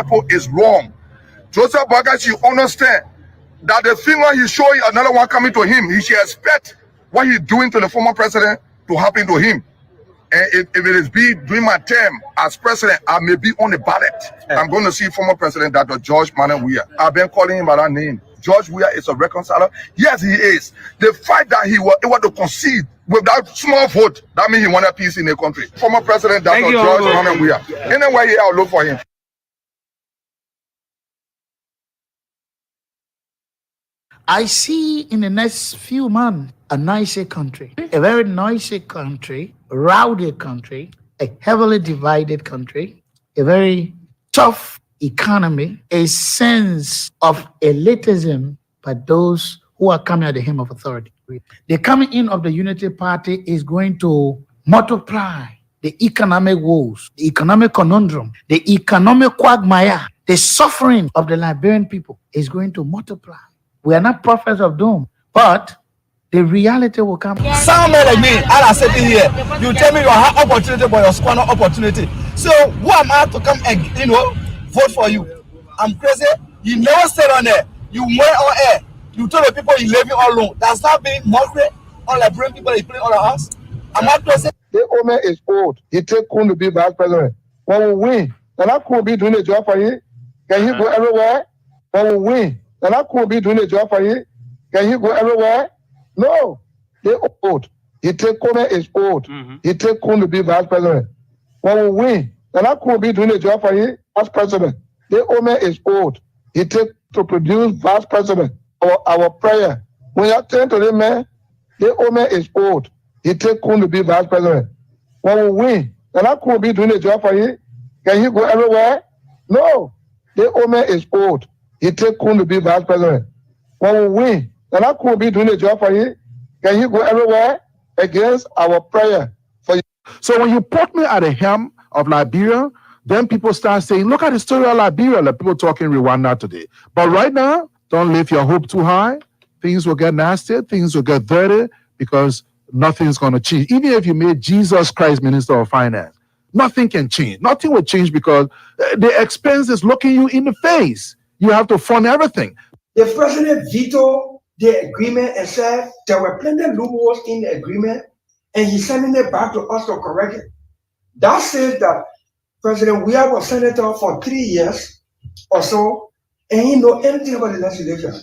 people is wrong. Joseph Boakai should understand that the finger he's showing another one coming to him, he should expect what he's doing to the former president to happen to him. And if it is be during my term as president, I may be on the ballot. I'm going to see former president Dr. George Manuel Weah. I've been calling him by that name. George Weah is a reconciler. Yes, he is. The fact that he was able to concede with that small vote, that means he wanted peace in the country. Former president Dr. George Manuel Weah. Anyway, here I'll look for him. I see in the next few months a noisy country, a very noisy country, rowdy country, a heavily divided country, a very tough economy, a sense of elitism by those who are coming at the hem of authority. The coming in of the Unity Party is going to multiply the economic woes, the economic conundrum, the economic quagmire, the suffering of the Liberian people is going to multiply. We are not prophets of doom, but the reality will come. Some men like me, I said here, you tell me you have opportunity, but you squander opportunity. So who am I to come and vote for you? I'm crazy. You never said on there. You went on air. You told the people you leave me all alone. That's not being mockery. All the bring people, they play all of us. I'm not crazy. The Omer is old. He take Kun to be vice president. When we win, then I could be doing a job for you. Can he go everywhere? When we win, then I could be doing a job for you. Can he go everywhere? No. They old. He take Omer is old. He take Kun to be vice president. When we win, then I could be doing a job for you as president. The Omer is old. He take to produce vice president. Our prayer. When you turn to the man, the Omer is old. He take Kun to be vice president. When we win, then I could be doing a job for you. Can he go everywhere? No. The Omer is old. He take Kun to be vice president. When we win, then I could be doing a job for you. Can he go everywhere? Against our prayer for you. So when you put me at the helm of Liberia, then people start saying, look at the story of Liberia, like people talking Rwanda today. But right now, don't lift your hope too high. Things will get nasty. Things will get dirty because nothing's going to change. Even if you made Jesus Christ Minister of Finance, nothing can change. Nothing will change because the expense is looking you in the face. You have to fund everything. The president vetoed the agreement and said there were plenty of loopholes in the agreement, and he's sending it back to us to correct it. That says that President Weah was senator for 3 years or so, and he know anything about the legislation.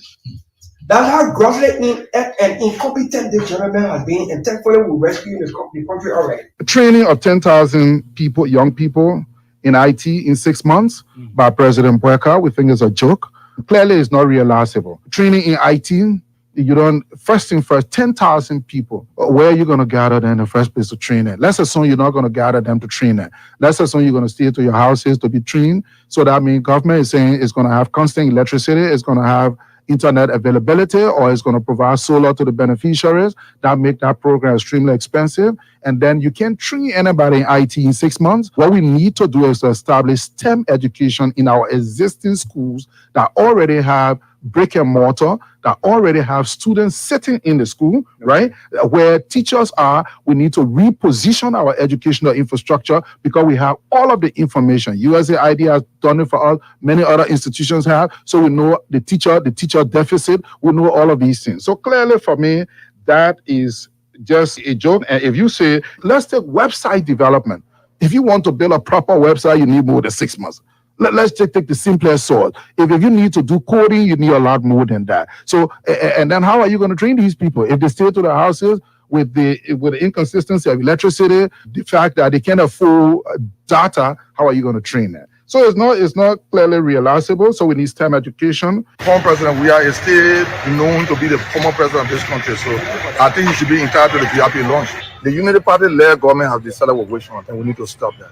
That's how grossly and incompetent this gentleman has been, and thankfully we rescued the country already. Training of 10,000 people, young people in IT in 6 months by President Boakai, we think is a joke. Clearly, it's not realizable. Training in IT, you don't, first thing first, 10,000 people. Where are you going to gather them in the first place to train it? Let's assume you're not going to gather them to train it. Let's assume you're going to stay to your houses to be trained. So that means government is saying it's going to have constant electricity, it's going to have internet availability, or it's going to provide solar to the beneficiaries. That make that program extremely expensive. And then you can't train anybody in IT in 6 months. What we need to do is to establish STEM education in our existing schools that already have brick and mortar, that already have students sitting in the school, right? Where teachers are, we need to reposition our educational infrastructure because we have all of the information. USAID has done it for us, many other institutions have, so we know the teacher deficit, we know all of these things. So clearly for me, that is just a joke. And if you say, let's take website development. If you want to build a proper website, you need more than 6 months. Let's just take the simplest sort. If you need to do coding, you need a lot more than that. So, and then how are you going to train these people? If they stay to their houses with the inconsistency of electricity, the fact that they can't afford data, how are you going to train them? So it's not clearly realizable. So we need STEM education. Former President Weah is still known to be the former president of this country. So I think he should be entitled to the VIP launch. The Unity Party-led government has decided we're wishing on, and we need to stop that.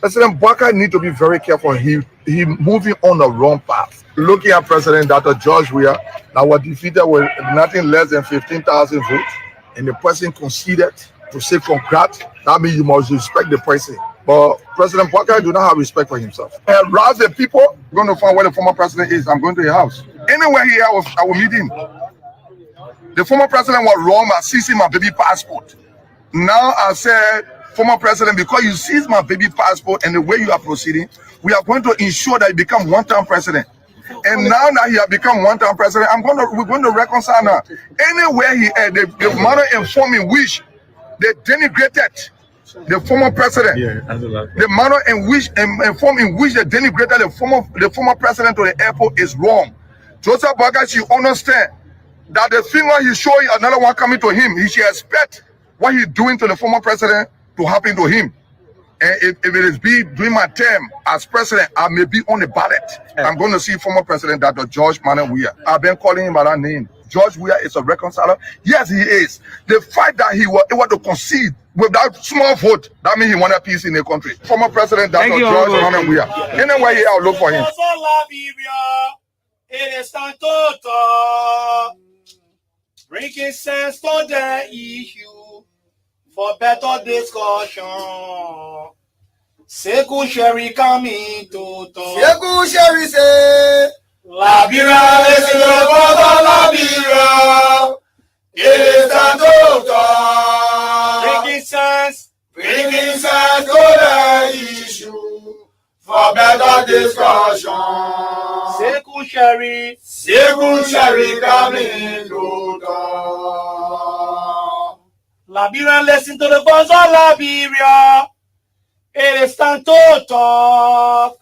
President Boakai need to be very careful. He moving on the wrong path. Looking at President Dr. George Weah, that was defeated with nothing less than 15,000 votes, and the person conceded to say congrats. That means you must respect the person. But President Boakai do not have respect for himself. And rouse the people, I'm going to find where the former president is. I'm going to his house. Anywhere here, I will meet him. The former president was wrong by seizing my baby passport. Now I said, former president, because you seize my baby passport and the way you are proceeding, we are going to ensure that he become one-time president. And now that he has become one-time president, we're going to reconcile now. Anywhere he had, the manner and form in which they denigrated the former president, the manner in which and form in which they denigrated the former president to the airport is wrong. Joseph Boakai should understand that the thing when he's showing another one coming to him, he should expect what he's doing to the former president to happen to him. And if it is be during my term as president, I may be on the ballot. I'm going to see former president Dr. George Manuel Weah. I've been calling him by that name. George Weah is a reconciler. Yes, he is. The fact that he was able to concede with that small vote, that means he wanted peace in the country. Former president Dr. George Manuel Weah. Anyway, here I'll look for him. Breaking sense for the issue for better discussion. Seku Sherry coming to talk. Seku Sherry say, Liberia, let's go for Liberia. It is a total. Breaking sense to the issue for better discussion. Seku Sherry coming to talk. Liberia, listen to the voice of Liberia. It is time to talk.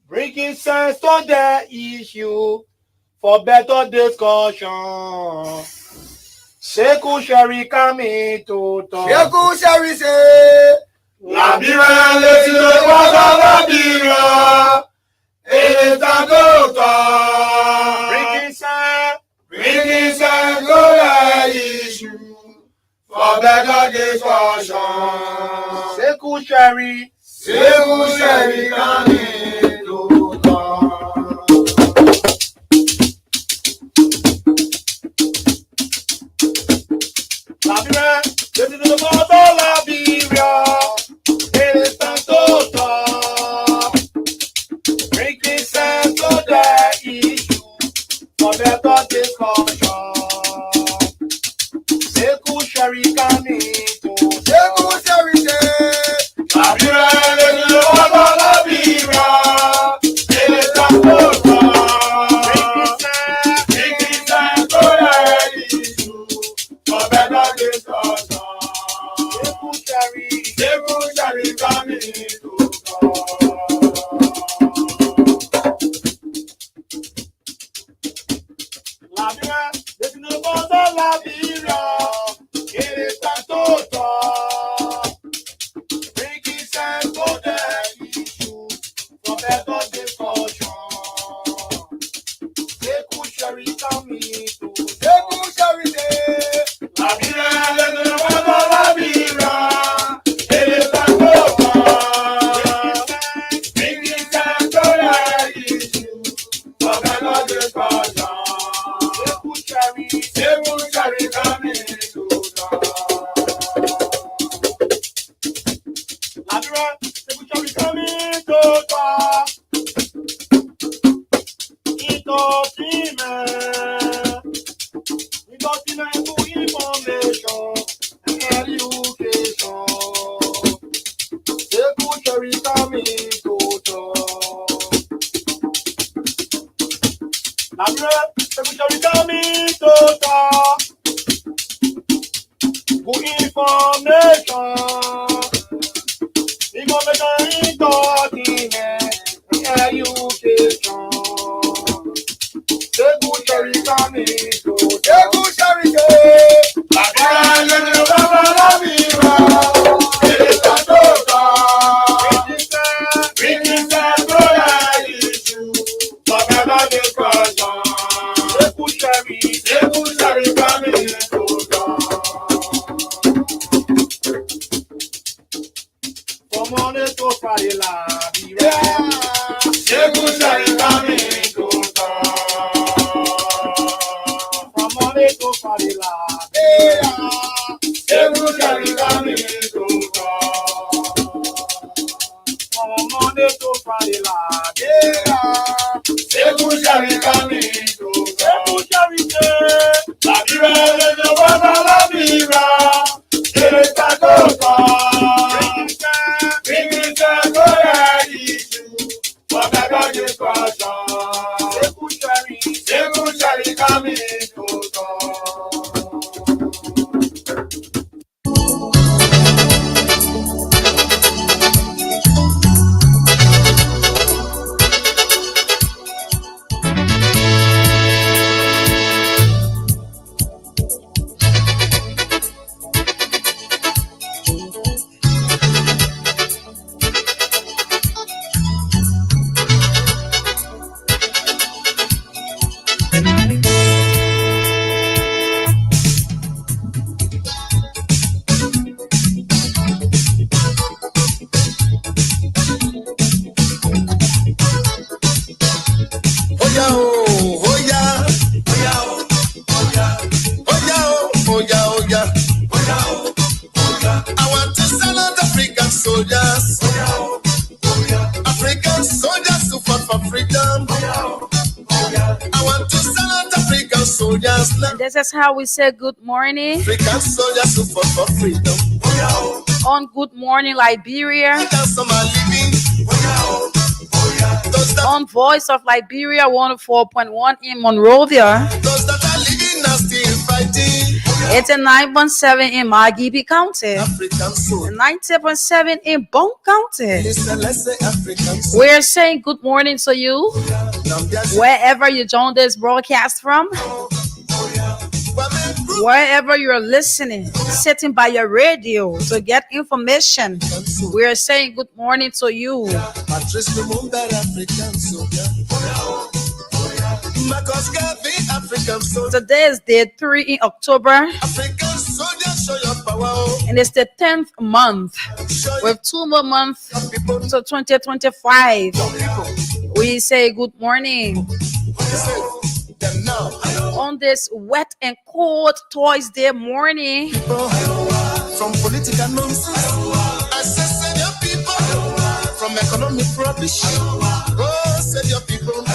Breaking sense to the issue for better discussion. Seku Sherry coming to talk. Seku Sherry say, Liberia, listen to the voice of Liberia. It is time to talk. Breaking sense to the issue for better discussion. Seku Sherry coming to talk. Liberia, listen to the voice of Liberia. It is time to talk. Breaking sense to the issue for better discussion. Seku Sherry coming to Seku Sherry say, Liberia, listen to the voice of Liberia. It is time to talk. Breaking sense to the issue for better discussion. Seku Sherry coming to talk. Liberia, listen to the voice of Liberia. It is time to talk. Breaking sense to the issue for better discussion. Seku Sherry coming to talk. Seku Sherry say, Liberia, listen to the voice of Liberia. It is time to talk. Breaking sense to the issue for better discussion. Seku Sherry coming to talk. Liberia, Seku Sherry coming to talk. Ito time, we got in information and education. Seku Sherry coming to talk. Liberia, Seku Sherry coming to talk. Good information. Information in document and education. Seku Sherry coming to talk. Seku Sherry say, Liberia, listen to the voice of Liberia. It is time to talk. Breaking sense to the issue for better discussion. Seku Sherry coming to talk. From Monday to Friday, Liberia. Seku Sherry coming to talk. From Monday to Friday, Liberia. Seku Sherry coming to talk. From Monday to Friday, Liberia. Seku Sherry coming to talk. Seku Sherry say, Liberia, listen to the voice of Liberia. It is time to talk. freedom. I want to salute African soldiers now. And this is how we say good morning. African soldiers who fought for freedom. On Good Morning Liberia. That's some are living. On Voice of Liberia 104.1 in Monrovia. Those that are living are still fighting. 89.7 in Magibi County. African soldiers. 90.7 in Bone County. Listen, let's say African soldiers. We're saying good morning to you wherever you join this broadcast from. Wherever you're listening, sitting by your radio to get information, we're saying good morning to you. Today is day 3 in October, and it's the 10th month. With 2 more months to 2025. We say good morning. On this wet and cold Thursday morning, from political nonsense, I say save your people from economic rubbish. Oh, save your people.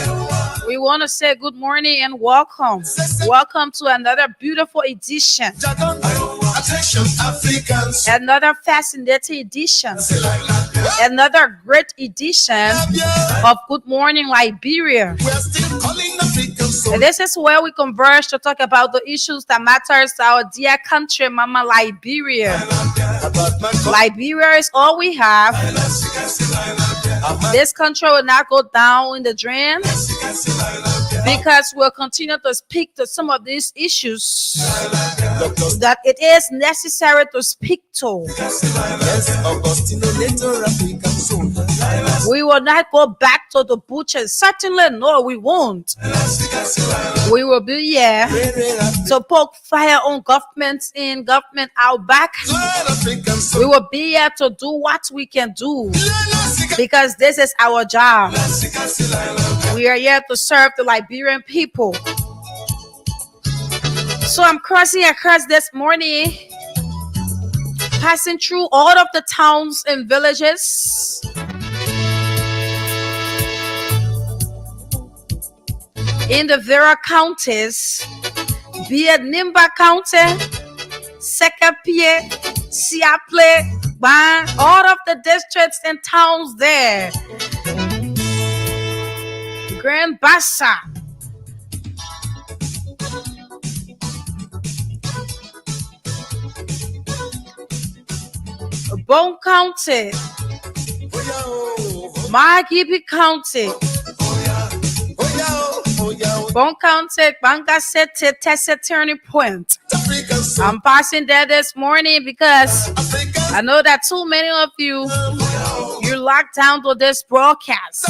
we want to say good morning and welcome. Welcome to another beautiful edition, Attention, Africans. another fascinating edition, another great edition of Good Morning Liberia. We are still calling Africans. So And this is where we converge to talk about the issues that matters to our dear country, Mama Liberia. about my Liberia is all we have. This country will not go down in the drain because we'll continue to speak to some of these issues that it is necessary to speak to. We will not go back to the butchers. Certainly, no, we won't. We will be here to poke fire on governments in, government out back. We will be here to do what we can do because this is our job. We are here to serve the Liberian people. So I'm crossing across this morning, passing through all of the towns and villages. In the Vera counties, be it Nimba County, Sekapie, Siaple, Ban, all of the districts and towns there. Grand Bassa, Bone County, Magibi County, Bone County, Bangasete, Tessa Turning Point. I'm passing there this morning because I know that too many of you, you're locked down to this broadcast.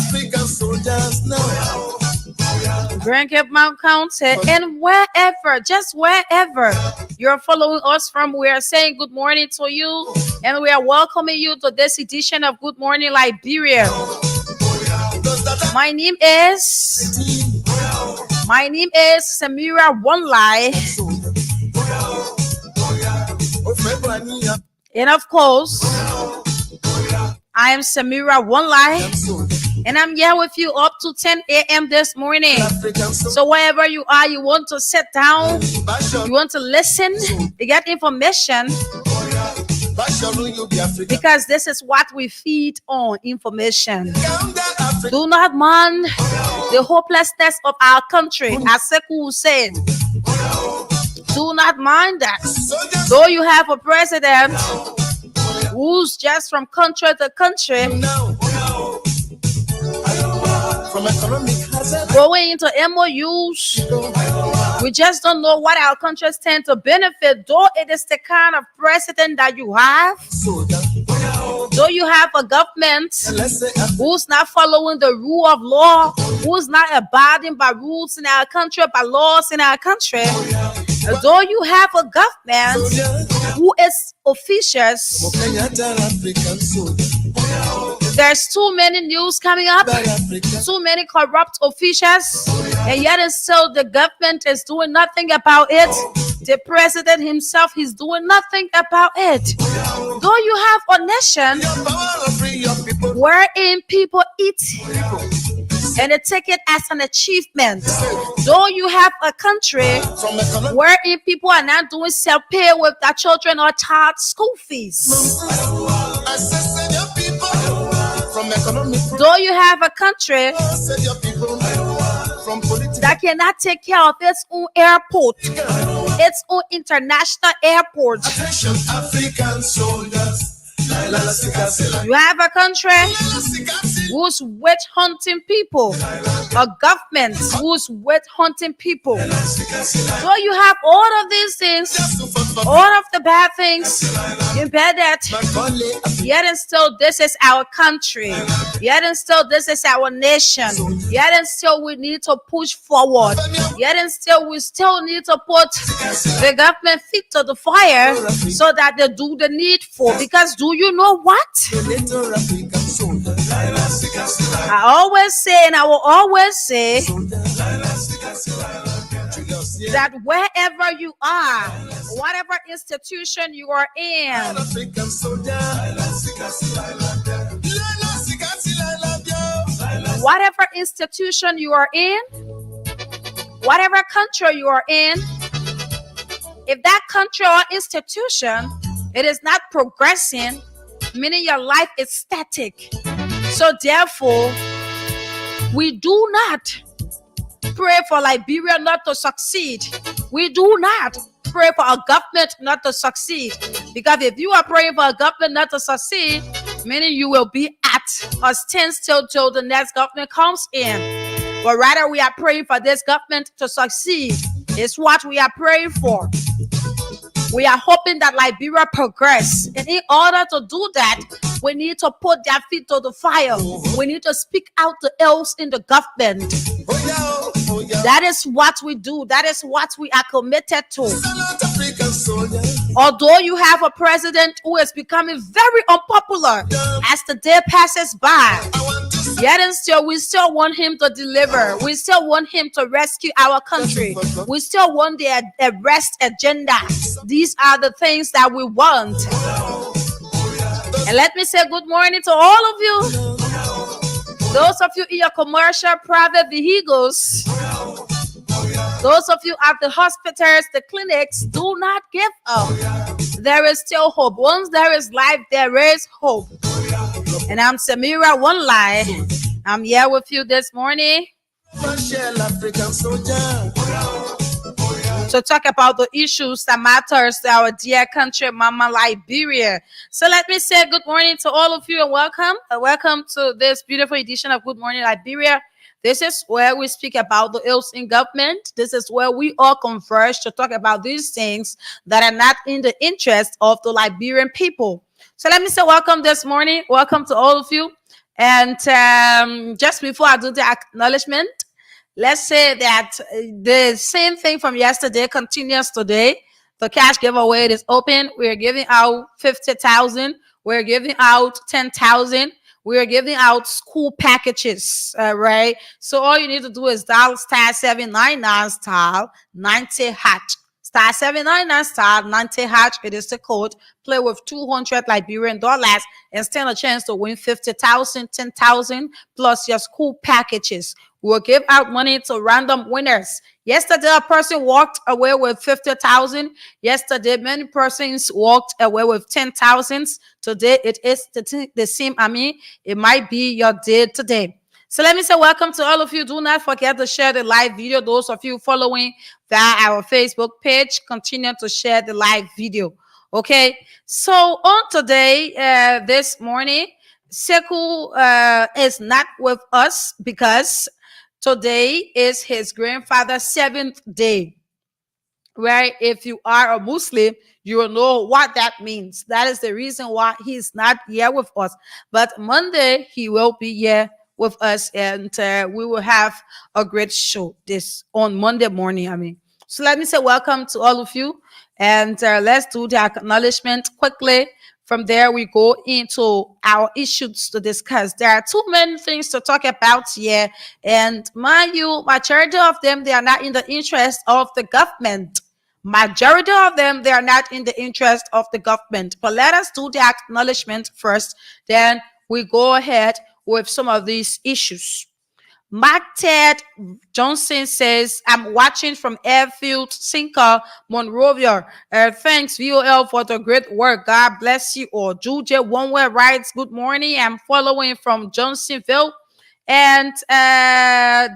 Grand Cape Mount County, and wherever, just wherever you're following us from, we are saying good morning to you, and we are welcoming you to this edition of Good Morning Liberia. My name is Samira One Life, and of course, I am Samira One Life, and I'm here with you up to 10 a.m. this morning. So wherever you are, you want to sit down, you want to listen, to get information, because this is what we feed on, information. Do not mind the hopelessness of our country, as Sekou said. Do not mind that. Though you have a president who's just from country to country, going into MOUs, we just don't know what our countries tend to benefit. Though it is the kind of president that you have, though you have a government who's not following the rule of law, who's not abiding by rules in our country, by laws in our country, though you have a government who is officious, there's too many news coming up, too many corrupt officials, and yet and still the government is doing nothing about it. The president himself, he's doing nothing about it. Though you have a nation wherein people eat and they take it as an achievement. Though you have a country wherein people are not doing self-pay with their children or child school fees. Though you have a country that cannot take care of its own airport, its own international airport. You have a country who's witch hunting people, a government who's witch hunting people. So you have all of these things, all of the bad things, you bet that yet and still this is our country, yet and still this is our nation, yet and still we need to push forward, yet and still we still need to put the government feet to the fire so that they do the needful. Because do you know what? I always say, and I will always say, that wherever you are, whatever institution you are in, whatever institution you are in, whatever country you are in, if that country or institution, it is not progressing, meaning your life is static. So therefore, we do not pray for Liberia not to succeed. We do not pray for a government not to succeed. Because if you are praying for a government not to succeed, meaning you will be at a standstill till the next government comes in. But rather we are praying for this government to succeed. It's what we are praying for. We are hoping that Liberia progress. And in order to do that, we need to put their feet to the fire. We need to speak out the ills in the government. That is what we do. That is what we are committed to. Although you have a president who is becoming very unpopular as the day passes by, yet and still, we still want him to deliver. We still want him to rescue our country. We still want the arrest agenda. These are the things that we want. And let me say good morning to all of you. Those of you in your commercial private vehicles, those of you at the hospitals, the clinics, do not give up. There is still hope. Once there is life, there is hope. And I'm Samira One Lie. I'm here with you this morning to talk about the issues that matters to our dear country, Mama Liberia. So let me say good morning to all of you and welcome. Welcome to this beautiful edition of Good Morning Liberia. This is where we speak about the ills in government. This is where we all converge to talk about these things that are not in the interest of the Liberian people. So let me say welcome this morning. Welcome to all of you. And just before I do the acknowledgement, let's say that the same thing from yesterday continues today. The cash giveaway is open. We're giving out 50,000. We're giving out 10,000. We're giving out school packages, right? So all you need to do is dial *799 *90#. *799 *90#. It is the code. Play with 200 Liberian dollars and stand a chance to win 50,000, 10,000 plus your school packages. We'll give out money to random winners. Yesterday, a person walked away with 50,000. Yesterday, many persons walked away with 10,000. Today, it is the same. It might be your day today. So let me say welcome to all of you. Do not forget to share the live video. Those of you following via our Facebook page, continue to share the live video. Okay. So on today, this morning, Sekou is not with us because today is his grandfather's 7th day. Where if you are a Muslim, you will know what that means. That is the reason why he's not here with us. But Monday, he will be here with us, and we will have a great show this on Monday morning. So let me say welcome to all of you, and let's do the acknowledgement quickly. From there, we go into our issues to discuss. There are too many things to talk about here, and mind you, majority of them, they are not in the interest of the government. Majority of them, they are not in the interest of the government. But let us do the acknowledgement first, then we go ahead with some of these issues. Mark Ted Johnson says, I'm watching from Airfield Sinker, Monrovia. Thanks, VOL, for the great work. God bless you all. Juja One-Way writes, good morning. I'm following from Johnsonville. And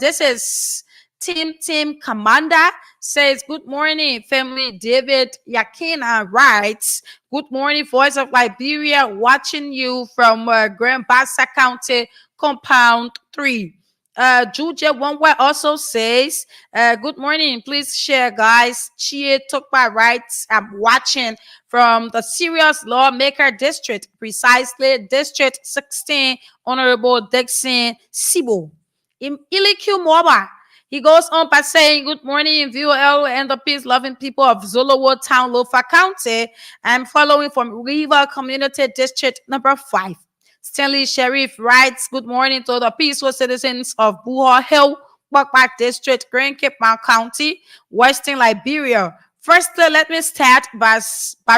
this is Team Commander says, good morning, family. David Yakina writes, good morning, Voice of Liberia, watching you from Grand Bassa County, Compound 3. Juja One-Way also says, good morning, please share, guys. Chie Tokpa writes, I'm watching from the Serious Lawmaker District, precisely District 16, Honorable Dixon Sibo. In Iliku Moba, he goes on by saying, good morning, VOL and the peace-loving people of Zolowo Town, Lofa County. I'm following from River Community District number 5. Stanley Sheriff writes, good morning to the peaceful citizens of Buha Hill, Bakbak District, Grand Cape Mount County, Western Liberia. Firstly, let me start by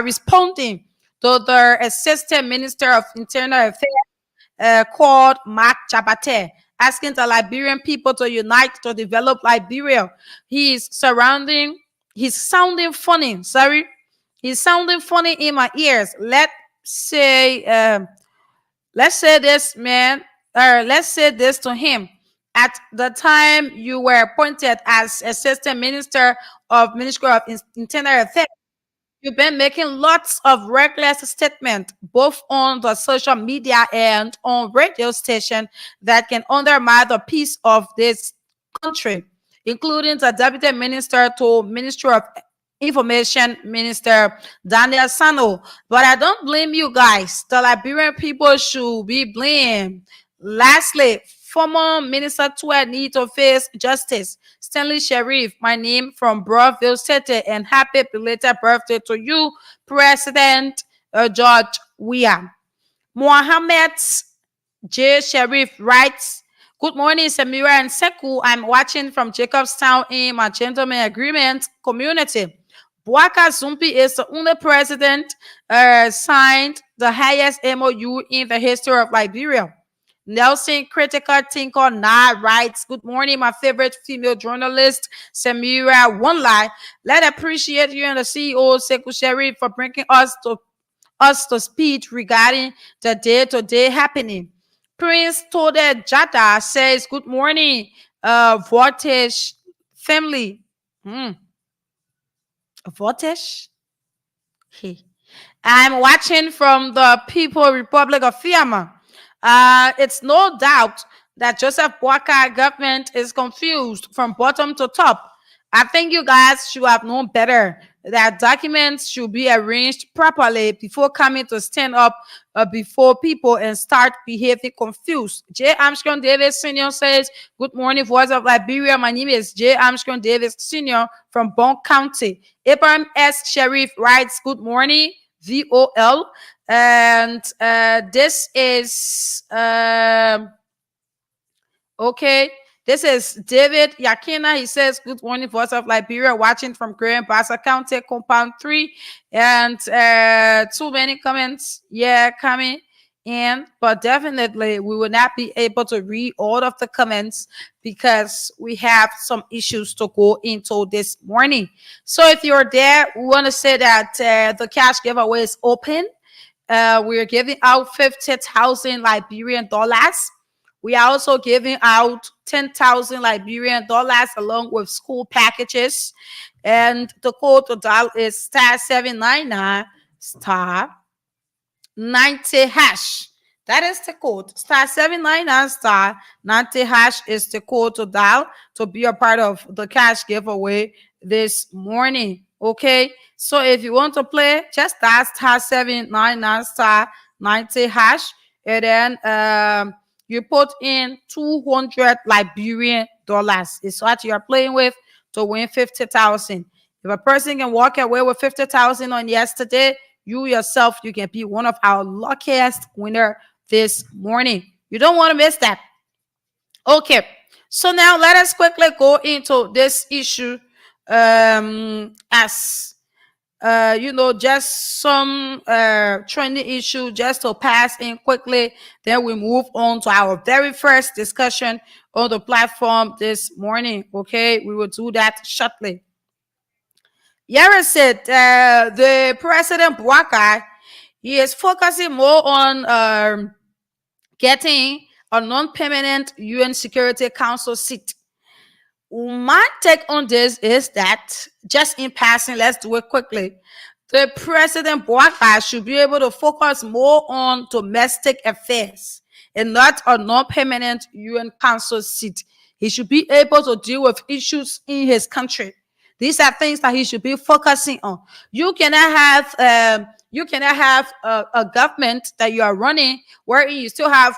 responding to the Assistant Minister of Internal Affairs called Mark Chabate, asking the Liberian people to unite to develop Liberia. He's sounding funny. He's sounding funny in my ears. Let's say this, man, or let's say this to him. At the time you were appointed as Assistant Minister of Ministry of Internal Affairs, you've been making lots of reckless statements, both on the social media and on radio station, that can undermine the peace of this country, including the Deputy Minister to Ministry of Information Minister Daniel Sano. But I don't blame you guys. The Liberian people should be blamed. Lastly, former Minister Tua need to face justice. Stanley Sheriff, my name from Broadville City, and happy belated birthday to you, President George Weah. Mohammed J. Sheriff writes, good morning, Samira and Seku. I'm watching from Jacobstown in my gentleman agreement community. Bwaka Zumbi is the only president signed the highest MOU in the history of Liberia. Nelson Critical Tinker Na writes, good morning, my favorite female journalist, Samira One-Lie. Let's appreciate you and the CEO, Seku Sheriff, for bringing us to speed regarding the day-to-day happening. Prince Tode Jada says, good morning, Voltage family. Voltage? I'm watching from the People Republic of Fiama. It's no doubt that Joseph Boakai government is confused from bottom to top. I think you guys should have known better, that documents should be arranged properly before coming to stand up before people and start behaving confused. J. Armstrong Davis Sr. says, good morning, Voice of Liberia. My name is J. Armstrong Davis Sr. from Bon County. Abraham S. Sheriff writes, good morning, VOL. And this is okay. This is David Yakina. He says, good morning, Voice of Liberia, watching from Grand Bassa County, Compound 3. And too many comments, coming in. But definitely, we will not be able to read all of the comments because we have some issues to go into this morning. So if you're there, we want to say that the cash giveaway is open. We're giving out 50,000 Liberian dollars. We are also giving out 10,000 Liberian dollars along with school packages. And the code to dial is *799 *90#. That is the code. *799 *90# is the code to dial to be a part of the cash giveaway this morning. Okay, so if you want to play, just dial *799 *90#, and then you put in 200 Liberian dollars. It's what you are playing with to win 50,000. If a person can walk away with 50,000 on yesterday, you yourself, you can be one of our luckiest winner this morning. You don't want to miss that. Okay, so now let us quickly go into this issue as just some trending issue just to pass in quickly. Then we move on to our very first discussion on the platform this morning. Okay, we will do that shortly. Yara said the President Bouakai, he is focusing more on getting a non-permanent UN Security Council seat. My take on this is that, just in passing, let's do it quickly. The President Bouakai should be able to focus more on domestic affairs and not a non-permanent UN Council seat. He should be able to deal with issues in his country. These are things that he should be focusing on. You cannot have a government that you are running wherein you still have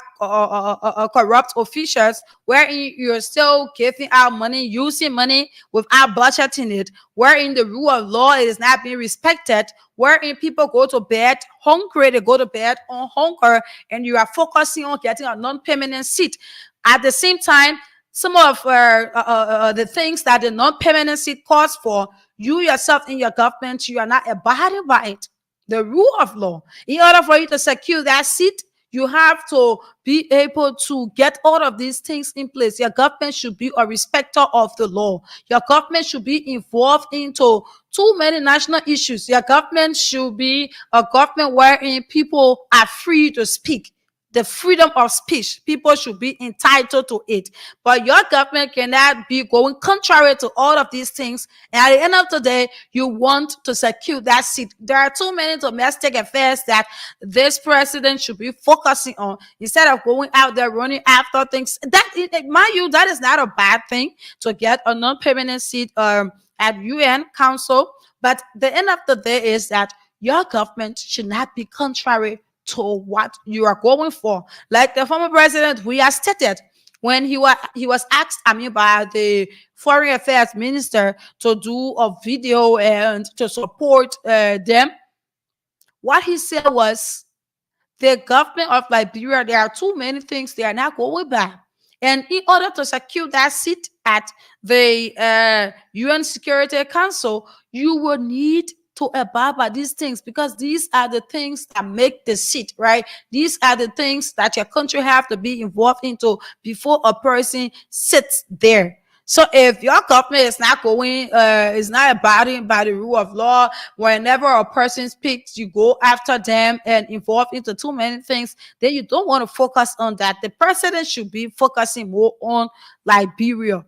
corrupt officials, wherein you're still giving out money, using money without budgeting it, wherein the rule of law is not being respected, wherein people go to bed hungry, they go to bed on hunger, and you are focusing on getting a non-permanent seat. At the same time, some of the things that the non-permanent seat calls for, you yourself in your government, you are not abiding by it. The rule of law. In order for you to secure that seat, you have to be able to get all of these things in place. Your government should be a respecter of the law. Your government should be involved into too many national issues. Your government should be a government wherein people are free to speak. The freedom of speech, people should be entitled to it. But your government cannot be going contrary to all of these things. And at the end of the day, you want to secure that seat. There are too many domestic affairs that this president should be focusing on instead of going out there running after things. Mind you, that is not a bad thing to get a non-permanent seat at UN Council. But the end of the day is that your government should not be contrary to what you are going for. Like the former president, we have stated when he was asked, by the foreign affairs minister to do a video and to support them. What he said was, the government of Liberia, there are too many things they are not going by. And in order to secure that seat at the UN Security Council, you will need to abide by these things, because these are the things that make the seat, right? These are the things that your country have to be involved into before a person sits there. So if your government is not abiding by the rule of law, whenever a person speaks, you go after them and involve into too many things, then you don't want to focus on that. The president should be focusing more on Liberia.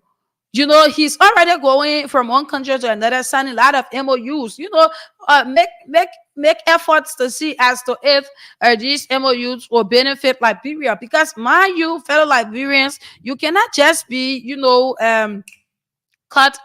He's already going from one country to another, signing a lot of MOUs. Make efforts to see as to if these MOUs will benefit Liberia. Because you fellow Liberians, you cannot just be, cut,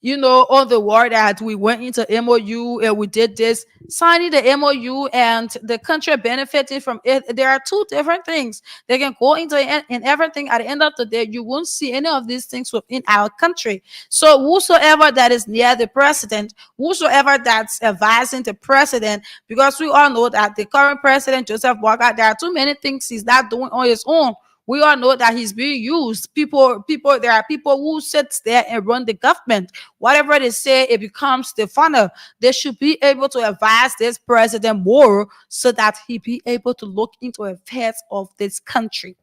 on the word that we went into MOU and we did this, signing the MOU and the country benefiting from it. There are two different things. They can go into it and everything. At the end of the day, you won't see any of these things within our country. So whosoever that is near the president, whosoever that's advising the president, because we all know that the current president, Joseph Boakai, there are too many things he's not doing on his own. We all know that he's being used. There are people who sits there and run the government. Whatever they say, it becomes the funnel. They should be able to advise this president more so that he be able to look into affairs of this country,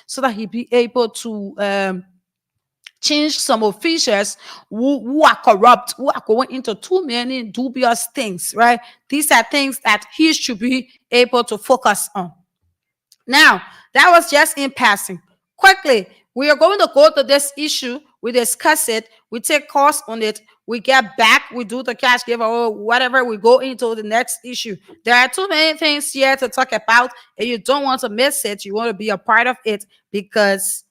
so that he be able to change some officials who are corrupt, who are going into too many dubious things, right? These are things that he should be able to focus on. Now, that was just in passing. Quickly, we are going to go to this issue. We discuss it. We take course on it. We get back. We do the cash giveaway, whatever. We go into the next issue. There are too many things here to talk about, and you don't want to miss it. You want to be a part of it, because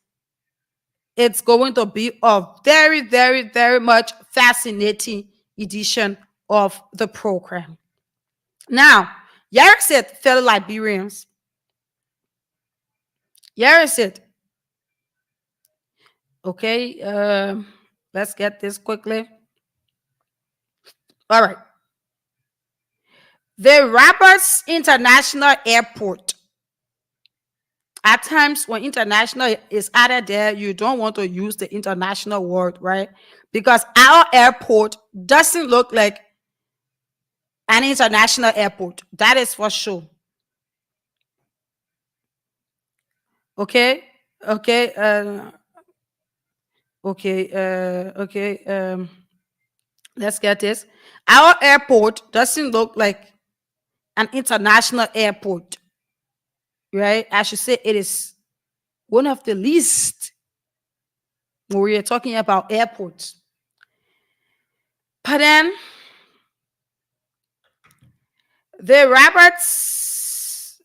it's going to be a very, very, very much fascinating edition of the program. Now, Yarek said, fellow Liberians, here is it. Okay, let's get this quickly. All right. The Roberts International Airport. At times when international is added there, you don't want to use the international word, right? Because our airport doesn't look like an international airport. That is for sure. Okay, okay, okay. Let's get this. Our airport doesn't look like an international airport, right? I should say it is one of the least when we are talking about airports. But then the Roberts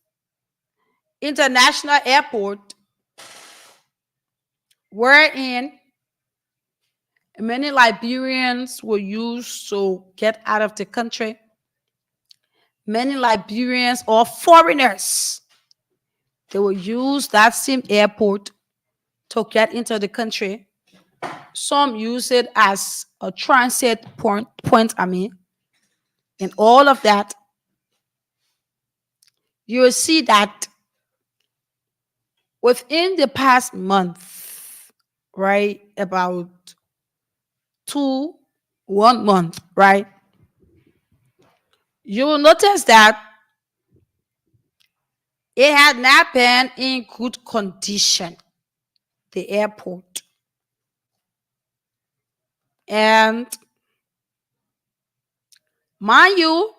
International Airport, wherein many Liberians were used to get out of the country. Many Liberians or foreigners, they will use that same airport to get into the country. Some use it as a transit point, and all of that. You will see that within the past month, right, about 1 month, right, you will notice that it had not been in good condition, the airport. And mind you,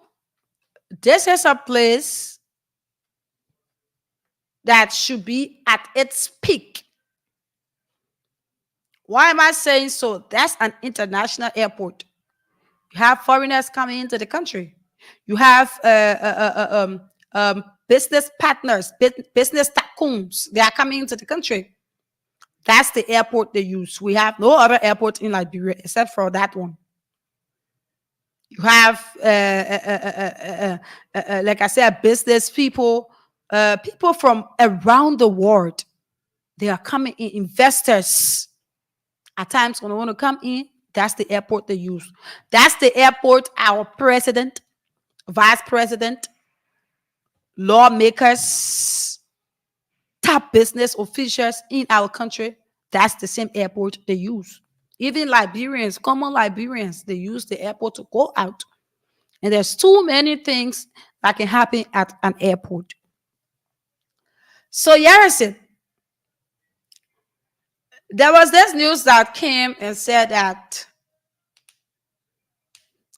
this is a place that should be at its peak. Why am I saying so? That's an international airport. You have foreigners coming into the country. You have business partners, business tycoons. They are coming into the country. That's the airport they use. We have no other airport in Liberia except for that one. You have, like I said, business people, people from around the world. They are coming in, investors. At times when they want to come in, that's the airport they use. That's the airport our president, vice president, lawmakers, top business officials in our country, that's the same airport they use. Even Liberians, common Liberians, they use the airport to go out. And there's too many things that can happen at an airport. So Yarrison, there was this news that came and said that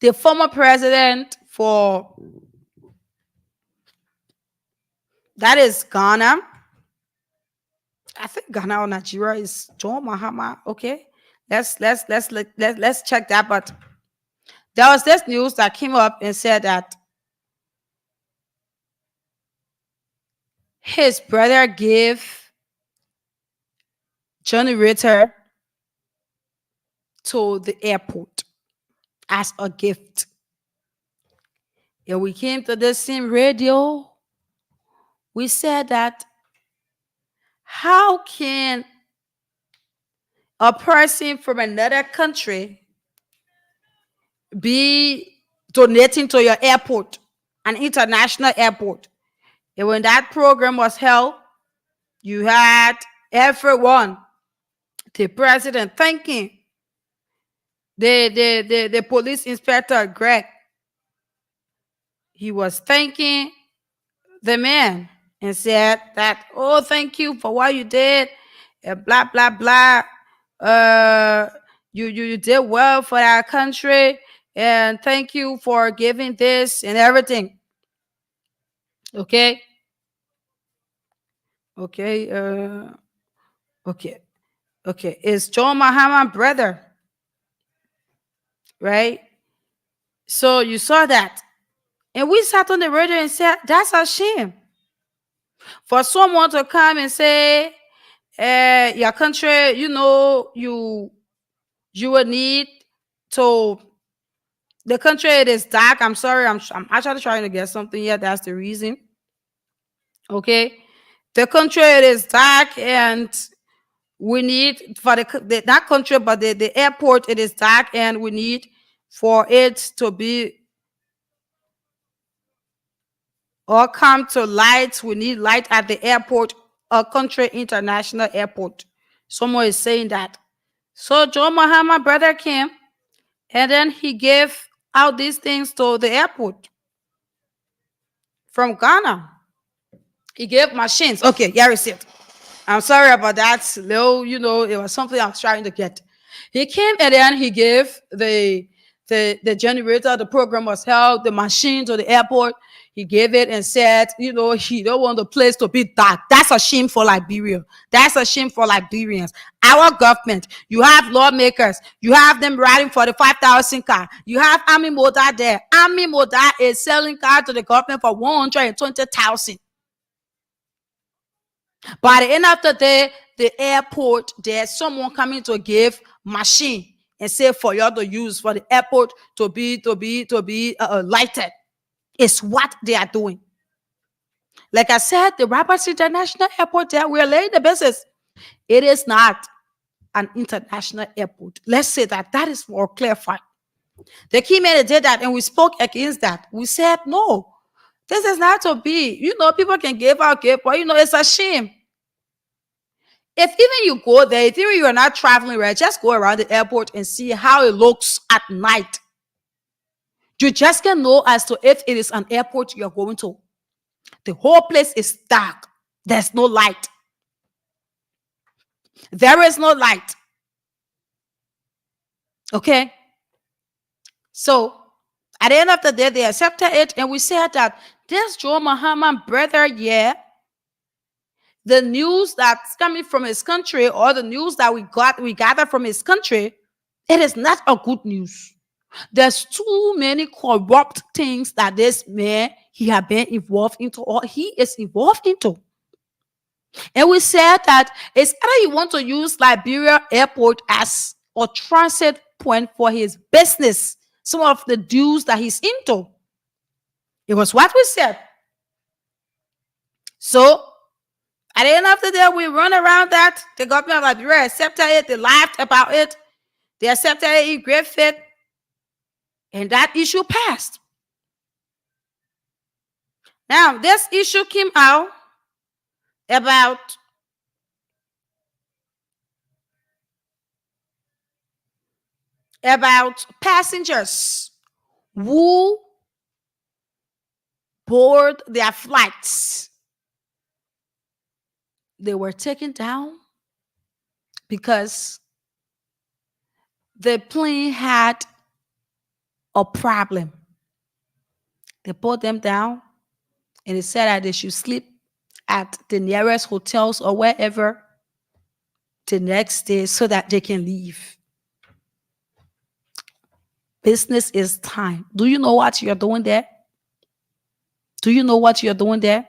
the former president for, that is Ghana, I think Ghana or Nigeria is John Mahama. Okay, let's check that. But there was this news that came up and said that his brother gave generator to the airport as a gift. And we came to the same radio. We said that how can a person from another country be donating to your airport, an international airport? And when that program was held, you had everyone, the president thanking the police inspector, Greg. He was thanking the man and said that, oh, thank you for what you did, and blah, blah, blah. You did well for our country, and thank you for giving this and everything. Okay. Okay. Okay. It's John Mahama brother, right? So you saw that. And we sat on the radio and said, that's a shame. For someone to come and say, your country, you know, you will need to, the country, it is dark. I'm sorry, I'm actually trying to get something here. That's the reason. Okay. The country, it is dark, and we need for that country, but the airport, it is dark, and we need for it to be or come to light. We need light at the airport, a country international airport. Someone is saying that. So John Mahama brother came, and then he gave out these things to the airport. from Ghana. He gave machines. Okay, here is it. I'm sorry about that. Little, it was something I was trying to get. He came and then he gave the generator. The program was held, the machine to the airport. He gave it and said, he don't want the place to be dark. That's a shame for Liberia. That's a shame for Liberians. Our government, you have lawmakers, you have them riding for the 5,000 car. You have Army Moda there. Army Moda is selling car to the government for 120,000. By the end of the day, the airport, there's someone coming to give machine and say for you to use for the airport to be lighted. It's what they are doing. Like I said, the Rabat International Airport there, we're laying the business. It is not an international airport. Let's say that is more clarified. The key man did that, and we spoke against that. We said, no, this is not to be. People can give out gift, but it's a shame. If even you go there, if even you're not traveling, right, just go around the airport and see how it looks at night. You just can know as to if it is an airport you're going to. The whole place is dark. There's no light. There is no light. Okay? So, at the end of the day, they accepted it, and we said that this Joe Muhammad brother, the news that's coming from his country, or the news that we gather from his country, it is not a good news. There's too many corrupt things that this man, he has been involved into, or he is involved into. And we said that it's either you want to use Liberia Airport as a transit point for his business, some of the deals that he's into. It was what we said. So, at the end of the day, we run around that. The government of Liberia accepted it. They laughed about it. They accepted it in great faith. And that issue passed. Now, this issue came out about passengers who board their flights. They were taken down because the plane had a problem. They put them down and they said that they should sleep at the nearest hotels or wherever the next day so that they can leave. Business is time. Do you know what you're doing there? Do you know what you're doing there?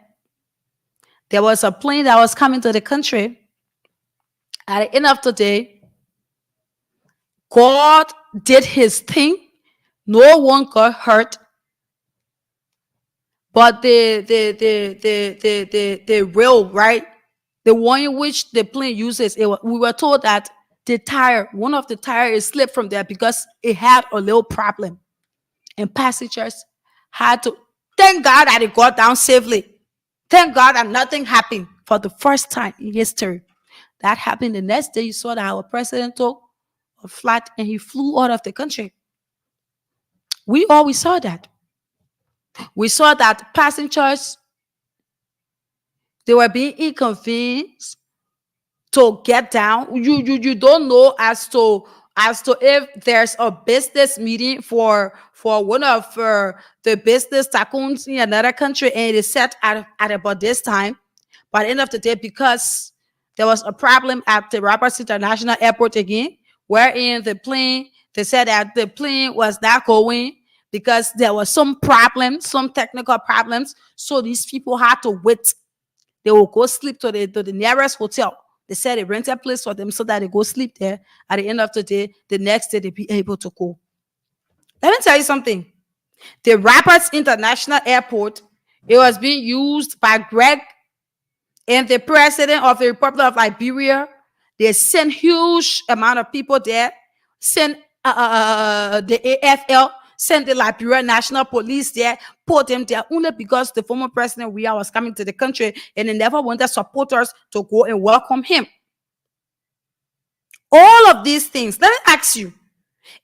There was a plane that was coming to the country. At the end of the day, God did his thing. No one got hurt. But the rail, right? The one in which the plane uses, we were told that one of the tires slipped from there because it had a little problem. And passengers had to, thank God that it got down safely. Thank God that nothing happened for the first time in history. That happened the next day. You saw that our president took a flight and he flew out of the country. We always saw that. We saw that passengers, they were being inconvenienced to get down. You don't know as to if there's a business meeting for one of the business tycoons in another country, and it is set at about this time. By the end of the day, because there was a problem at the Rabat International Airport again, wherein they said that the plane was not going because there was some problems, some technical problems. So these people had to wait. They will go sleep to the nearest hotel. They said they rent a place for them so that they go sleep there. At the end of the day, the next day they be able to go. Let me tell you something. The Rabat International Airport, it was being used by Greg and the president of the Republic of Liberia. They sent huge amount of people there, sent the AFL, sent the Liberia National Police there, put them there only because the former president Weah was coming to the country and they never wanted supporters to go and welcome him. All of these things, let me ask you,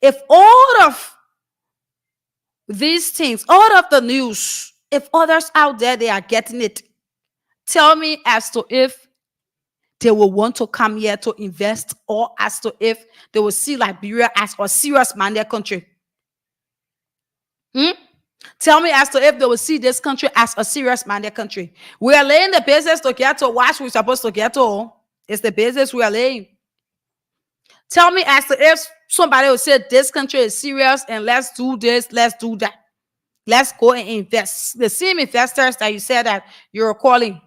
if all of these things, all of the news If others out there, they are getting it, tell me as to if they will want to come here to invest, or as to if they will see Liberia as a serious minded country. Tell me as to if they will see this country as a serious minded country. We are laying the business to get to what we're supposed to get to. It's the business we are laying. Tell me as to if somebody will say this country is serious and let's do this, let's do that. Let's go and invest. The same investors that you said that you're calling.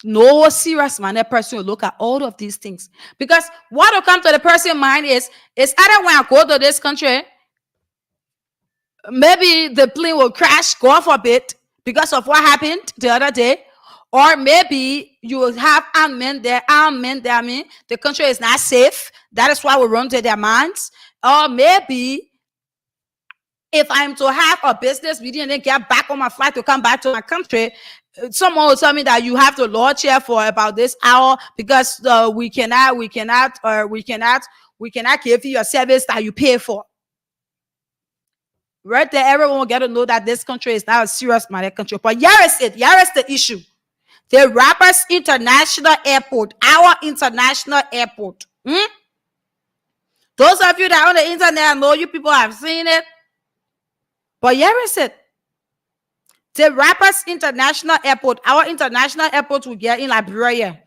No serious minded person will look at all of these things. Because what will come to the person's mind is either when I go to this country, maybe the plane will crash, God forbid, because of what happened the other day. Or maybe you will have armed men there. I mean, the country is not safe. That is why we run to their minds. Or maybe if I'm to have a business meeting and then get back on my flight to come back to my country, someone will tell me that you have to lodge here for about this hour because we cannot give you a service that you pay for. Right there, everyone will get to know that this country is not a serious minded country. But here is it. Here is the issue. The Rappers International Airport, our international airport. Those of you that are on the internet, I know you people have seen it. But here is it. The Rappers International Airport, our international airport we get in Liberia.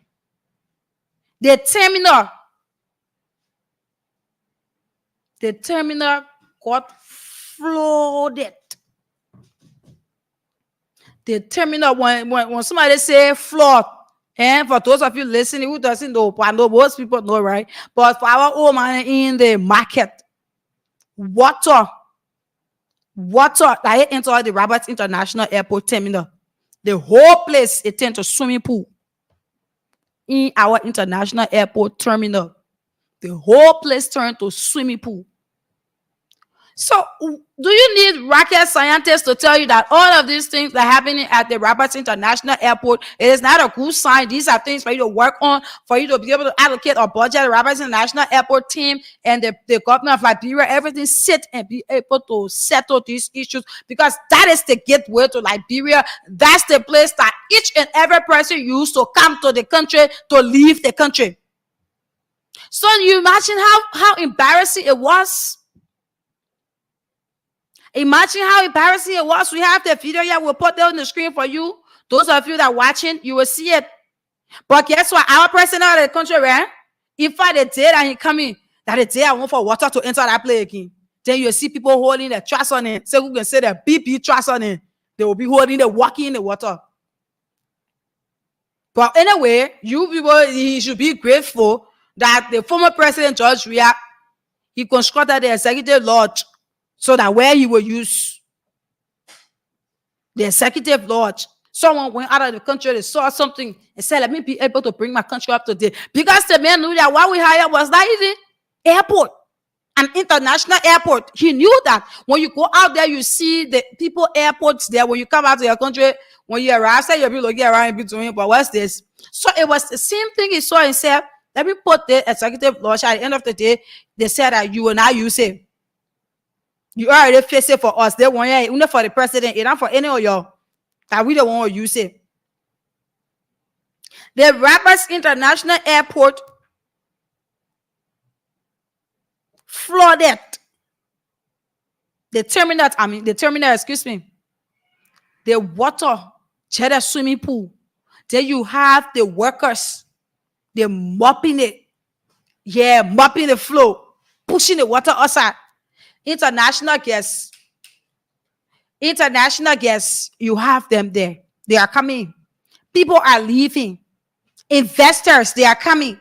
The terminal got flooded. The terminal, when somebody say flood, and for those of you listening who doesn't know, I know most people know, right? But for our own man in the market, water that enter the Roberts International Airport terminal, the whole place it turned to swimming pool. In our international airport terminal, the whole place turned to swimming pool. So, do you need rocket scientists to tell you that all of these things that are happening at the Roberts International Airport, it is not a good sign? These are things for you to work on, for you to be able to allocate a budget. The Roberts International Airport team and the government of Liberia, everything sit and be able to settle these issues, because that is the gateway to Liberia. That's the place that each and every person used to come to the country, to leave the country. So you imagine how embarrassing it was. Imagine how embarrassing it was. We have the video here. We'll put that on the screen for you. Those of you that are watching, you will see it. But guess what? Our president of the country, right? In fact, the day that he coming, that the day I want for water to enter that place again, then you'll see people holding the trash on it. So we can say the BP trash on it. They will be holding the walking in the water. But anyway, you people, he should be grateful that the former president, George Weah, he constructed the executive lodge, so that where he will use the executive lodge, someone went out of the country, they saw something and said, let me be able to bring my country up to date. Because the man knew that what we hired was not even airport, an international airport. He knew that when you go out there, you see the people airports there. When you come out to your country, when you arrive, say you'll be looking around and be doing, but what's this? So it was the same thing he saw and said, let me put the executive lodge. At the end of the day, they said that you will not use it. You already face it for us. They want it, even for the president, and not for any of y'all. That we don't want to use it. The Rappers International Airport flooded. The terminal, excuse me. The water, the swimming pool. Then you have the workers. They're mopping it. Yeah, mopping the floor, pushing the water outside. International guests, you have them there. They are coming. People are leaving. Investors, they are coming.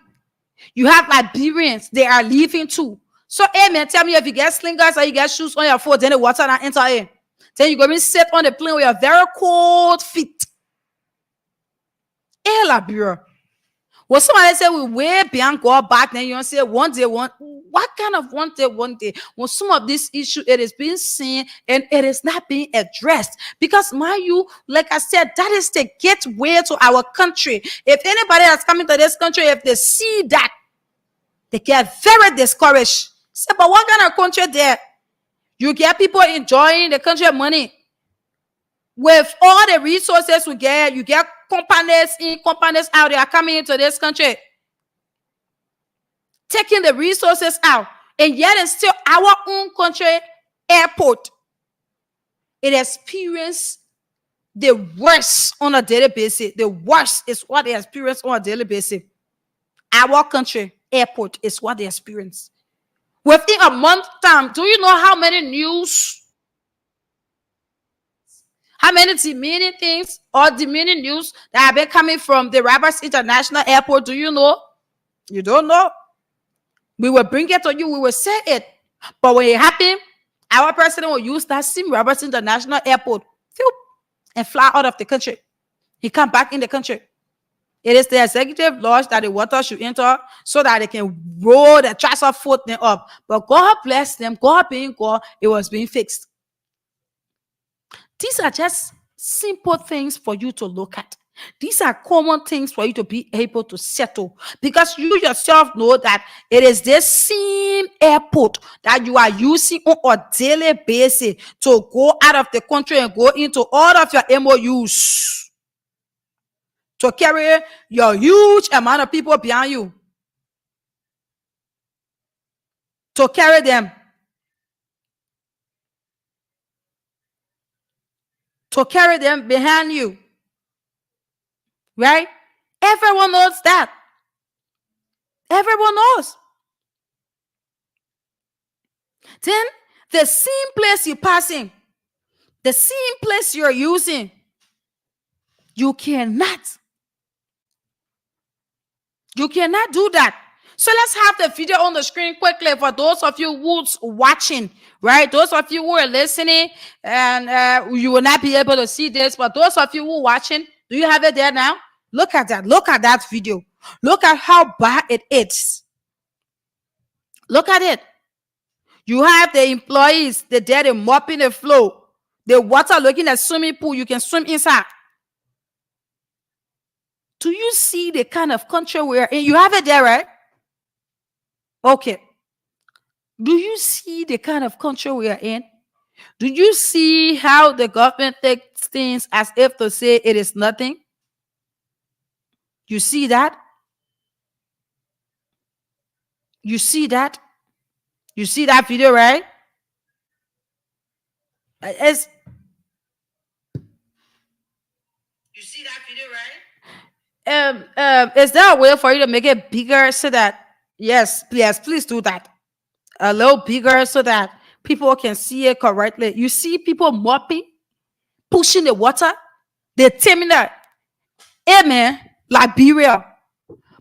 You have Liberians, they are leaving too. So, hey man, tell me if you get slingers or you get shoes on your foot, then the water not enter in. Then you go and sit on the plane with your very cold feet. Hey, Liberia. Well, somebody say we way beyond go back, then you don't say one day, what kind of one day? When some of this issue, it is being seen and it is not being addressed. Because mind you, like I said, that is the gateway to our country. If anybody that's coming to this country, if they see that, they get very discouraged. Say, but what kind of country there? You get people enjoying the country money. with all the resources we get, you get companies in, companies out, they are coming into this country, taking the resources out, and yet it's still our own country airport. It experiences the worst on a daily basis. The worst is what they experience on a daily basis. Our country airport is what they experience. Within a month time, do you know how many news, how many demeaning things or demeaning news that have been coming from the Roberts International Airport? Do you know? You don't know. We will bring it to you. We will say it. But when it happens, our president will use that same Roberts International Airport and fly out of the country. He come back in the country. It is the executive lodge that the water should enter so that they can roll the transfer foot them up. But God bless them. God being God, it was being fixed. These are just simple things for you to look at. These are common things for you to be able to settle, because you yourself know that it is this same airport that you are using on a daily basis to go out of the country and go into all of your MOUs, to carry your huge amount of people behind you, to carry them, behind you. Right? Everyone knows that. Everyone knows. Then the same place you're passing, the same place you're using, you cannot do that. So let's have the video on the screen quickly for those of you who's watching, right? Those of you who are listening, and you will not be able to see this, but those of you who are watching, do you have it there now? Look at that. Look at that video. Look at how bad it is. Look at it. You have the employees, they're there, they're mopping the floor. The water looking at swimming pool, you can swim inside. Do you see the kind of country we're in? You have it there, right? Okay. Do you see the kind of country we are in? Do you see how the government takes things as if to say it is nothing? You see that? You see that? You see that video, right? You see that video, right? Is there a way for you to make it bigger so that, yes, please do that. A little bigger so that people can see it correctly. You see people mopping, pushing the water, the terminal. Amen. Liberia.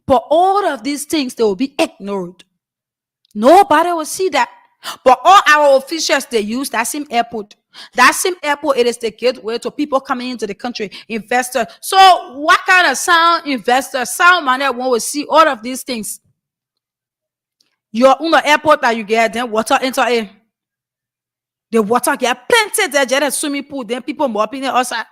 But all of these things, they will be ignored. Nobody will see that. But all our officials, they use that same airport. That same airport, it is the gateway to people coming into the country, investors. So what kind of sound investor, sound money one will see all of these things? Your own airport that you get, then water enter in. The water get plenty there, just a swimming pool, then people mopping it outside.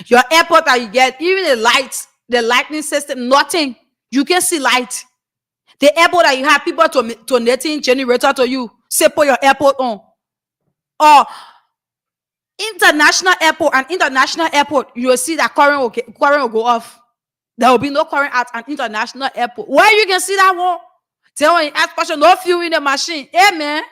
Your airport that you get, even the lights, the lightning system, nothing. You can see light. The airport that you have, people donating generator to you, say put your airport on. Or international airport, you will see that current will go off. There will be no current at an international airport. Where you can see that one? Tell when you ask question, no fuel in the machine. Amen.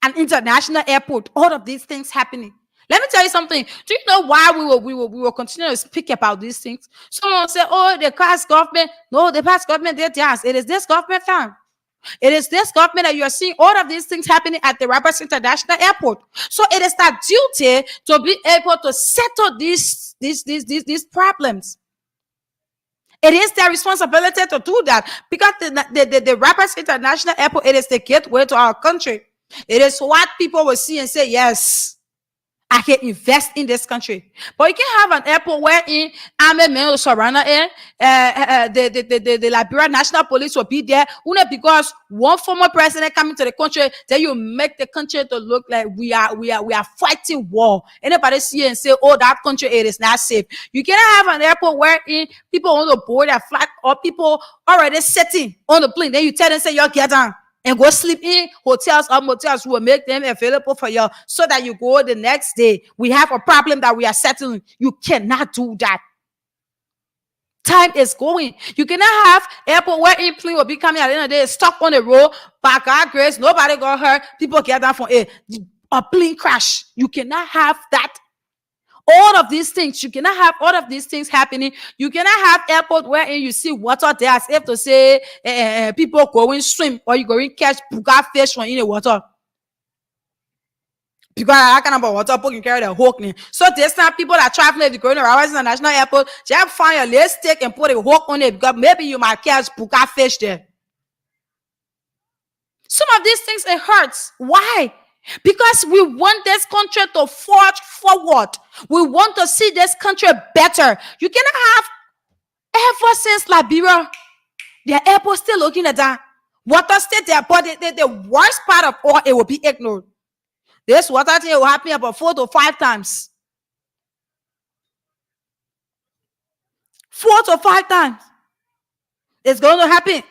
An international airport, all of these things happening. Let me tell you something. Do you know why we will continue to speak about these things? Someone say, oh, the past government. No, the past government did yes. It is this government time. It is this government that you are seeing all of these things happening at the Roberts International Airport. So it is that duty to be able to settle these problems. It is their responsibility to do that, because the Roberts International Airport, it is the gateway to our country. It is what people will see and say, yes, I can invest in this country. But you can have an airport wherein army men will surround it. The Liberia National Police will be there. Only because one former president coming to the country, then you make the country to look like we are fighting war. Anybody see it and say, oh, that country, it is not safe. You cannot have an airport wherein people on the board their flag, or people already sitting on the plane. Then you tell them, say, you get down. and go sleep in hotels or motels. We will make them available for you so that you go the next day. We have a problem that we are settling. You cannot do that. Time is going. You cannot have airport where in plane will be coming at the end of the day, stuck on the road, by God's grace, nobody got hurt. People get down from a plane crash. You cannot have that. All of these things, you cannot have all of these things happening. You cannot have airport wherein you see water there as if to say people going swim or you going catch puka fish from in the water. Because I can about water, people can carry the hook. So this time people are traveling, if you're going around international airport, just find your little stick and put a hook on it because maybe you might catch puka fish there. Some of these things, it hurts. Why? Because we want this country to forge forward. We want to see this country better. You cannot have, ever since Liberia, the airport still looking at that. Water state there, but the worst part of all, it will be ignored. This water thing will happen about 4 to 5 times. 4 to 5 times. It's going to happen.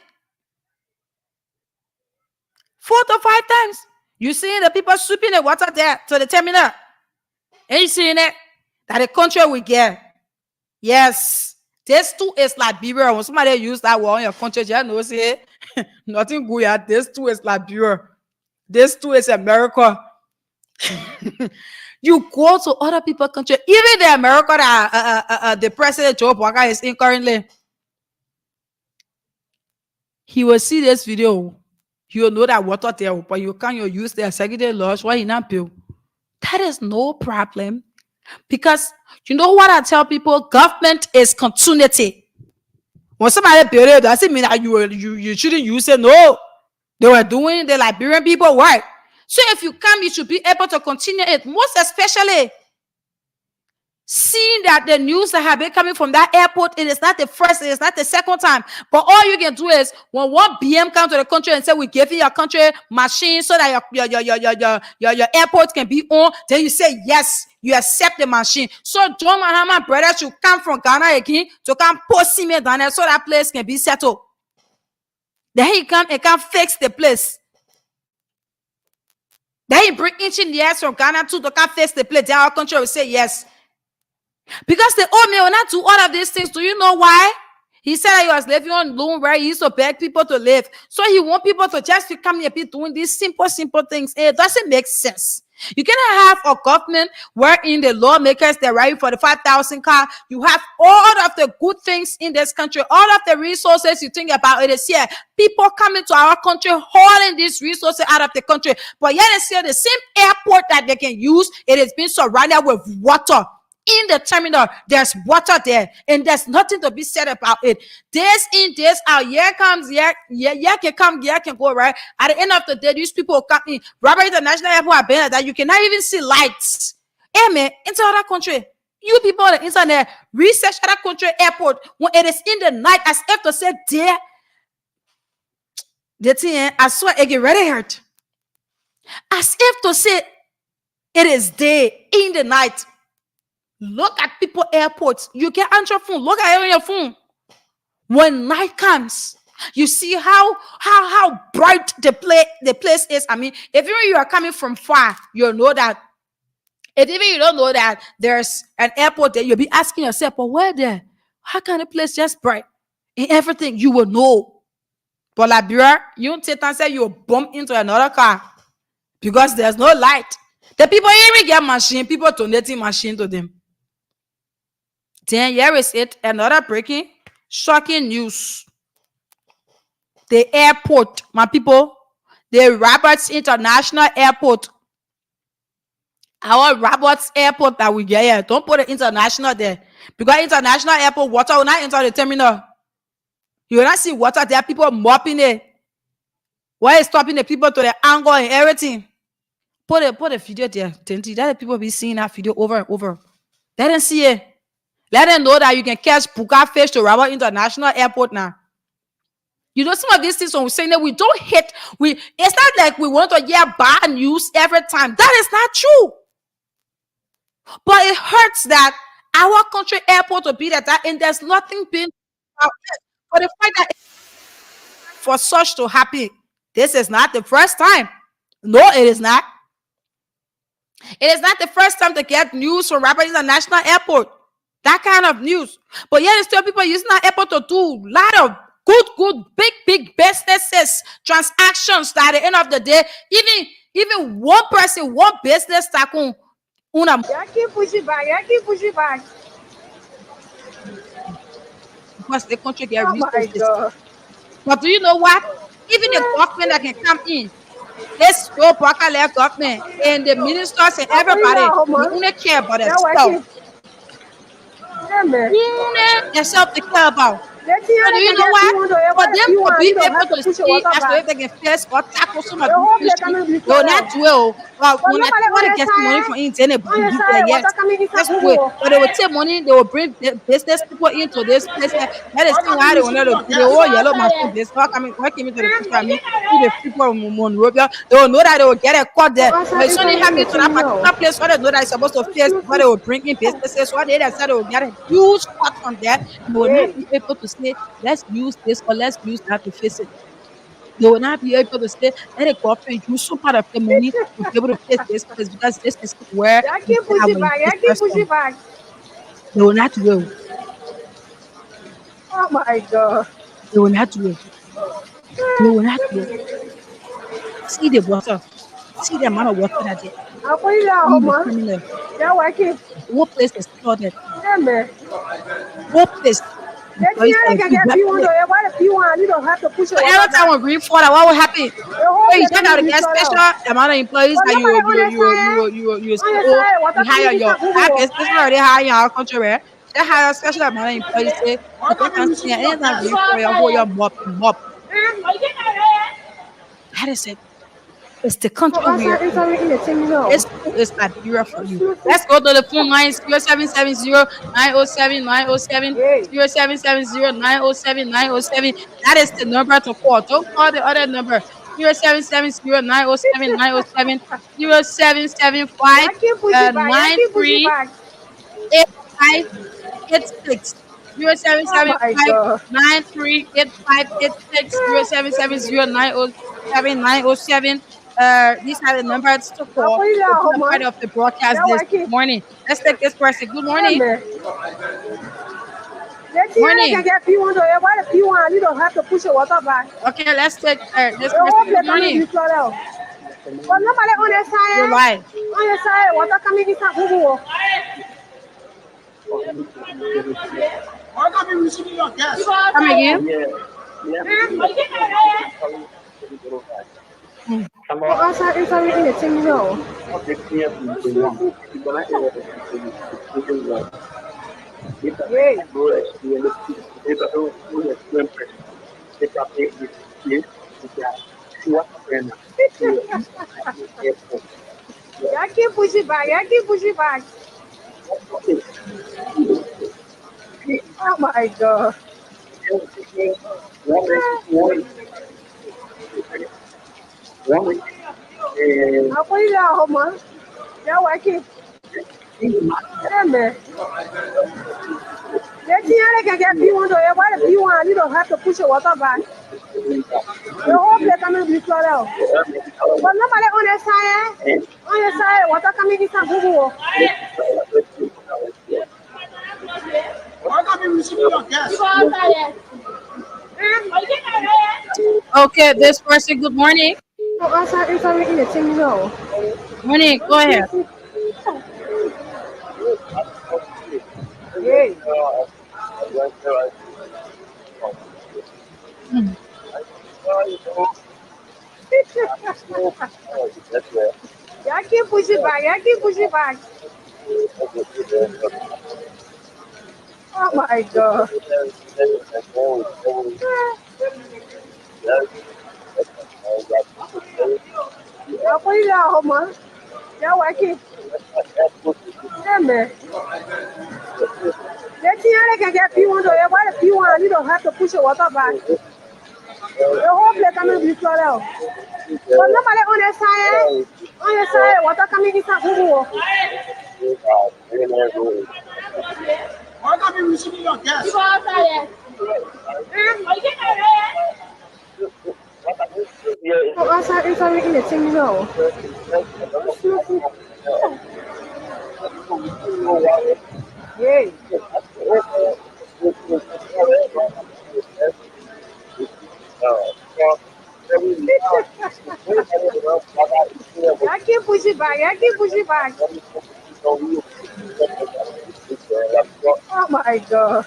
4 to 5 times. You see the people sweeping the water there to the terminal. And you seeing it? That the country will get. Yes. This too is Liberia. When somebody use that word on your country, you know, say, nothing good at this too is Liberia. This too is America. You go to other people's country, even the America that the president Joe Biden is in currently, he will see this video. You will know that water there, but you can't use the executive laws why he not build. That is no problem, because you know what I tell people: government is continuity. When somebody build it, doesn't mean that you shouldn't use it. No, they were doing the Liberian people work. So if you come, you should be able to continue it. Most especially, seeing that the news that have been coming from that airport, it is not the first, it is not the second time. But all you can do is, when one BM comes to the country and say, we're giving your country machines so that your airport can be on, then you say, yes, you accept the machine. So John Mahama brother should come from Ghana again to come post cement down there so that place can be settled. Then he come and can fix the place. Then he bring engineers from Ghana to come fix the place. Then our country will say yes. Because the old man will not do all of these things. Do you know why? He said that he was living on loan where he used to beg people to live. So he want people to just to come here be doing these simple things. It doesn't make sense. You cannot have a government wherein the lawmakers, they're writing for the 5,000 car. You have all of the good things in this country, all of the resources you think about it is here. People coming to our country, hauling these resources out of the country. But yet it's here the same airport that they can use. It has been surrounded with water. In the terminal, there's water there, and there's nothing to be said about it. Days in, days out, year comes, year can come, year can go, right? At the end of the day, these people come in. Robert International Airport have been like that. You cannot even see lights. Hey, man, into other country. You people on the internet, research other country airport when it is in the night, as if to say, there, the thing, I swear, it get ready hurt. As if to say, it is day in the night. Look at people airports. You can answer your phone. Look at it on your phone. When night comes, you see how bright the place is. I mean, if even you are coming from far, you'll know that. If even you don't know that there's an airport there, you'll be asking yourself, but where there? How can a place just bright? And everything you will know. But Liberia, you don't take and say you'll bump into another car because there's no light. The people even get machine, people donating machine to them. Then here is it, another breaking, shocking news. The airport, my people, the Roberts International Airport. Our Roberts Airport that we get here, don't put the international there. Because international airport, water will not enter the terminal. You will not see water there, people mopping it. Why is stopping the people to the angle and everything? Put a video there. Let the people be seeing that video over and over. Let them see it. Let them know that you can catch puka fish to Robert International Airport now. You know, some of these things when we're saying that we don't hit, it's not like we want to hear bad news every time. That is not true. But it hurts that our country airport will be that and there's nothing being about it. For the fact that for such to happen. This is not the first time. No, it is not. It is not the first time to get news from Rapper International Airport. That kind of news. But yet, still people using that airport to do a lot of good, big businesses, transactions that at the end of the day, even one person, one business that can push it back. because the country get Oh my resources. God. But do you know what? Even the government that can come in, this go Bakaler government and the ministers and everybody, they only care about themselves. Yeah, man. Themselves to care about. So do you know what? For them to be able to see as to if they can face or tackle some of these issues, they will not do it. But when they want to get some money from internet, yes, let's do it. But they will take money, they will bring the business people into this place. That is why they will not do the whole yellow machine business. What came into the picture, I mean, to the people in Monrovia, they will know that they will get a cut there. But it's only happening to that particular place where they know that it's supposed to face, where they will bring in businesses, where they said they will get a huge cut from there. They will not be able to say, let's use this or let's use that to face it. They will not be able to say, let the government use some part of the money to be able to face this place because this is where we push it back. They will not do it. Oh my God. They will not do it. They will not do it. See the water. See the amount of water that they I'll put it out, man. Yeah, why can't? What place is flooded? Yeah, man. What place? You don't have to push it. Every time we bring forward, what will happen? You check out the special amount of employees that you hire your special already hire in our country, where they hire a special amount of employees. Say, they can see anytime bring for your whole mop. That is it. It's the country it's Liberia for you. Let's go to the phone lines 0770 907 907 0770 907 907. That is the number to call. Don't call the other number 0770 907 907 0775 93 8586 0775 93 8586 0770 907 907. These are the numbers to call to be a part of the broadcast this morning. Let's take this person. Good morning. Morning. You don't have to push your water back. Okay, let's take this person. Good morning. You're live. On your side, water coming in. Come again. Push it back. Oh my God. I'll put it out, man. Yeah, why can't? Yeah, man. You don't have to push your water back. The whole place coming to be flooded out. But nobody on your side, water coming in. Okay, this person, good morning. Morning, go ahead. I can't push it back. Oh my God. I'll put it out, man. Yeah, why can't? Yeah, man. You don't have to push your water back. The whole place coming to be flooded out. But nobody on your side, water coming in. outside interview in the thing now. Yay. I keep pushing back. I keep pushing back. Oh my God.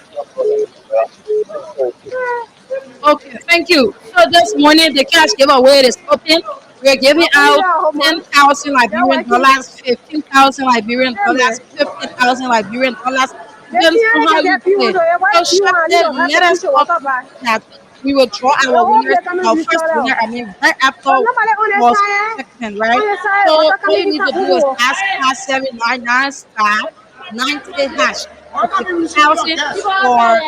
Okay, thank you. So this morning the cash giveaway is open. We're giving Only out that home. 10,000 They're Liberian working. dollars, 15,000 Liberian Yeah, dollars, man. 50,000 Liberian dollars. They Depends see on how how they you get people play. to why So you and you shortly, don't have to let us push your know water back. that we will draw The our whole winners, place coming our be first sold winner, out. I mean, right after But nobody on the was side. second, On right? the side, So water all coming you in need to that do is Ubu. ask star 799 star 90 hash for 50,000 or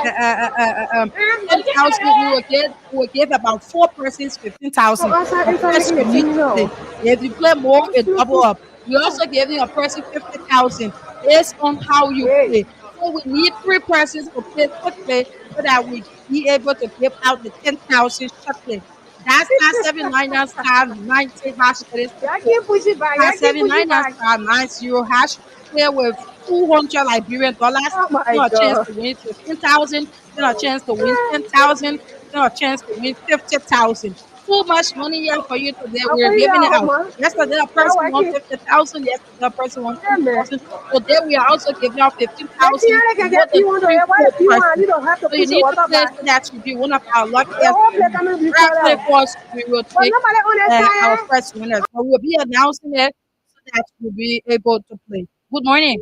10,000. We will give about 4 persons So 15,000 outside per interview in person the you need thing to play. now. If you play more, it double up. We also giving a person 50,000 based on how you Yay. play. So we need 3 persons to play quickly so that we be able to give out the 10,000 shortly. That's star 799 star 90 hash. It is the I code. keep pushing back. Star I keep pushing 799 back. star 90 hash. Play with 200 Liberian dollars. Oh my Stand a chance God. to win 15,000. Stand a chance to win 10,000. Stand a chance to win 50,000. Too much money here for you today. I'm We're putting giving that it home, out. man. Yesterday a They're person won working. 50,000. Yesterday a person won Yeah, man. 10,000. Today we are also giving out They see 15,000 how they to can more get than people to three, why four the people and you persons. don't have to So you push your need to water play back. so that you be one of our The luckiest whole place winners. coming be Right sold after the out. course, we will But take nobody on the our side. first winners. So we'll be announcing it so that you'll be able to play. Good morning.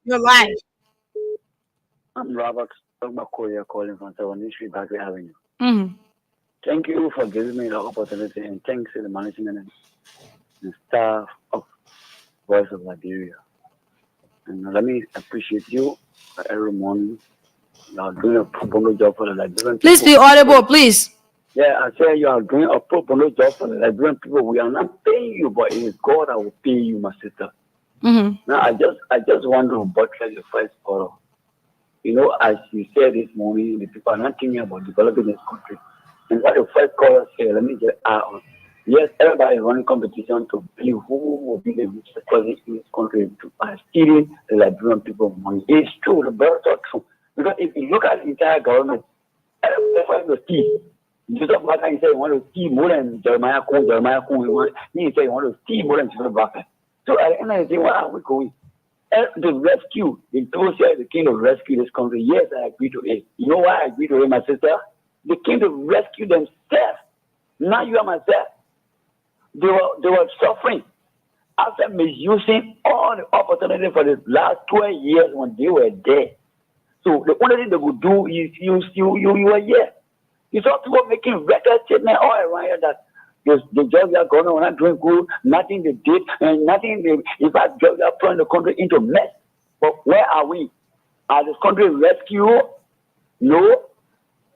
You're live. I'm Robert Makoya calling from 7 Street, Bagley Avenue. Mm-hmm. Thank you for giving me the opportunity, and thanks to the management and staff of Voice of Liberia. And let me appreciate you every morning. You are doing a pro bono job for the Liberian Please people. be audible, please. Yeah, I say you are doing a pro bono job for the Liberian people. We are not paying you, but it is God that will pay you, my sister. Mm-hmm. Now, I just want to buttress the first quarter. You know, as you said this morning, the people are not thinking about developing this country. And what the first caller said, let me just add on. Yes, everybody is running competition to believe who will be the richest person in this country to stealing the Liberian people money. It's true, the birds are true. Because if you look at the entire government, everybody will steal. Joseph Baka, he said he want to steal more than Jeremiah Kuhn. He said he want to steal more than Joseph Baka. So at the end of the day, where are we going? The rescue, the Tosia, the king of rescue this country. Yes, I agree to it. You know why I agree to it, my sister? They came to rescue themselves. Now you are myself. They were suffering after misusing all the opportunity for the last 12 years when they were there. So the only thing they would do is you were here. You saw people making record statements all around here that the jobs are going on, not doing good, nothing they did, and nothing they, in fact, jobs are throwing the country into mess. But where are we? Are this country rescued? No.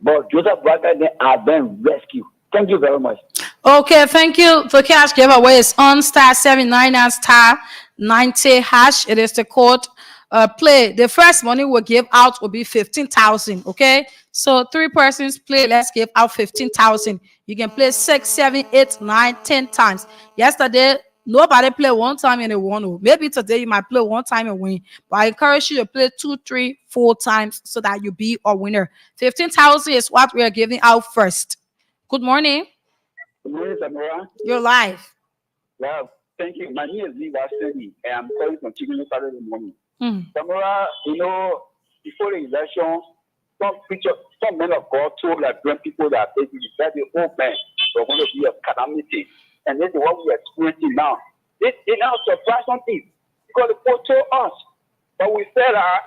But Joseph Braga, they are being rescued. Thank you very much. Okay, thank you. The cash giveaway is on star 799 star 90 hash. It is the code. Play. The first money we'll give out will be 15,000. Okay, so 3 persons play. Let's give out 15,000. You can play 6, 7, 8, 9, 10 times. Yesterday, nobody played one time and they won. Maybe today you might play one time and win. But I encourage you to play 2, 3, 4 times so that you be a winner. 15,000 is what we are giving out first. Good morning. Good morning, Samora. You're live. Wow, thank you. My name is Lee Wastani, and I'm calling from Chicken Saturday morning. Mm. Samora, you know, before the election, some men of God told Liberian people that basically that the old men were going to be a calamity. And this is what we are experiencing now. It now surprised something because the people told us. But we said that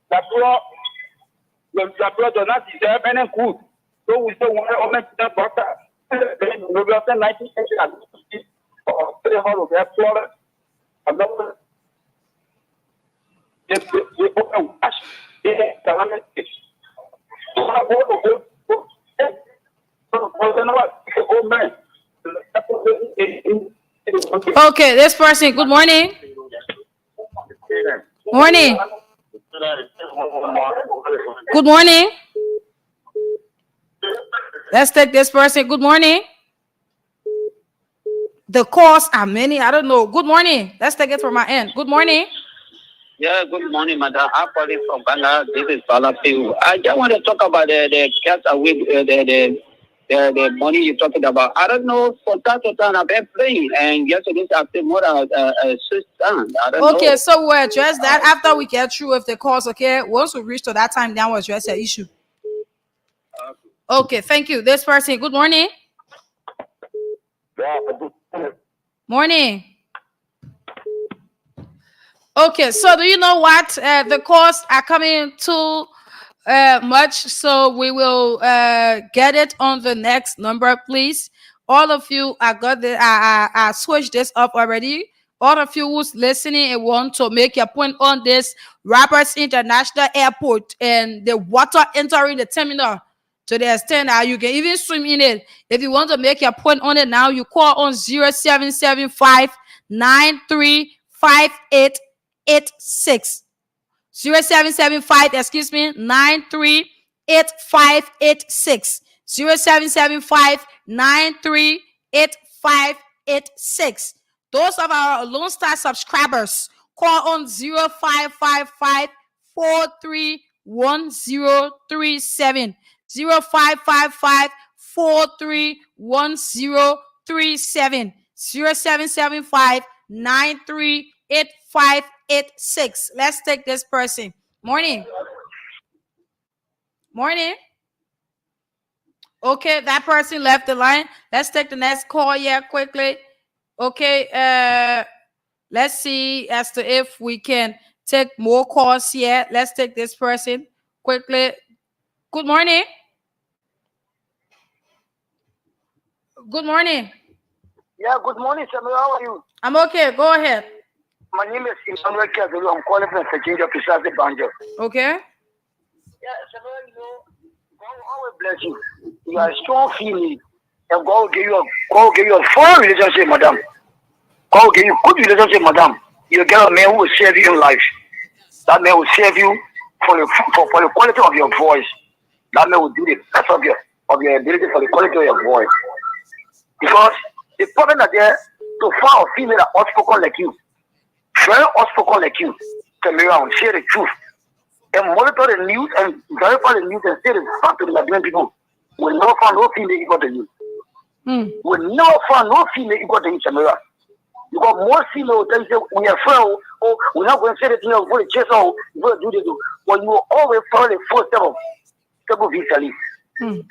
the does not deserve any good. So we say, one of them to butter. Then we will send 1980 or 300 of their product. Another, they open wash. They calamity. Okay, this person, good morning. Morning. Good morning. Let's take this person. Good morning. The calls are many. I don't know. Good morning. Let's take it from my end. Good morning. Yeah, good morning, madam. I'm calling from Ghana. This is Balapiu. I just want to talk about the cash away, the money you're talking about. I don't know, for time to time I've been playing, and yesterday I played more than 6 times. I don't know. Okay, so we'll address that after we get through with the calls, okay? Once we reach to that time, then we'll address the issue. Okay, thank you. This person, good morning. Morning. Okay, so do you know what? The calls are coming too much, so we will get it on the next number, please. All of you, I switched this up already. All of you who's listening and want to make your point on this Roberts International Airport and the water entering the terminal to the extent that you can even swim in it. If you want to make your point on it now, you call on 0775 935886. 0775, 938586. 0775 938586. Those of our Lone Star subscribers, call on 0555 431037. 0555 431037. 0775 938586. Let's take this person. Morning. Morning. Okay, that person left the line. Let's take the next call here quickly. Okay, let's see as to if we can take more calls here. Let's take this person quickly. Good morning. Good morning. Yeah, good morning, Samuel. How are you? I'm okay. Go ahead. My name is Emmanuel Kazulu. I'm calling from Virginia, precisely Banjo. Okay. Yeah, Samuel, you know, God will always bless you. You are a strong female, and God will give you a full relationship, madam. God will give you a good relationship, madam. You get a man who will serve you in life. That man will serve you for the quality of your voice. That man will do the best of your ability for the quality of your voice. Because the problem that there to find a female that outspoken like you, very outspoken like you, come around, share the truth, and monitor the news and verify the news and say the fact to the Liberian people. Will never find no female equal to you. Will never find no female equal to you, Samira. Because most female will tell you, we are friends, oh, we're not going to say the thing, we're going to chase out, we're going to do this. But you will always follow the first step of visually.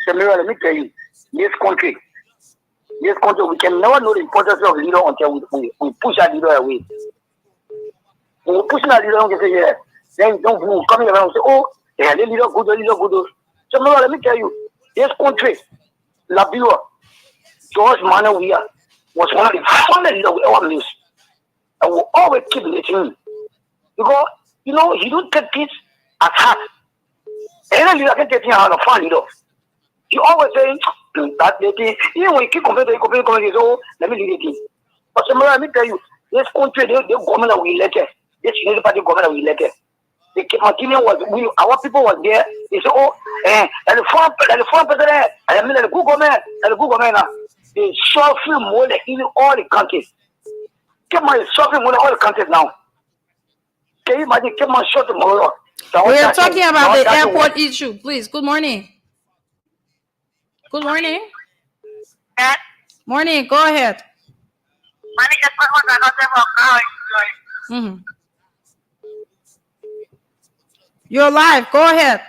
Samira, let me tell you, this country, we can never know the importance of leader until we push our leader away. When we push our leader away, say, yeah, then don't move, coming around and say, oh, yeah, the leader good, the leader good. Samira, let me tell you, this country, Liberia, George Manawia, was one of the finest leaders we ever lose. And we'll always keep listening. Because, you know, he don't take this at heart. Any leader can take it as a fun leader. He always say that lady, even when you keep complaining, oh, let me lead it. But Samara, let me tell you, this country, the government that we elected, this Unity Party government that we elected, the material was, our people was there. They say, oh, and the foreign president, and the good government, they suffering more than even all the countries. Come on, suffering more than all the countries now. Can you imagine? Come on, shut tomorrow. We are talking about the airport issue, please. Good morning. Good morning. Morning. Go ahead. You're live. Go ahead.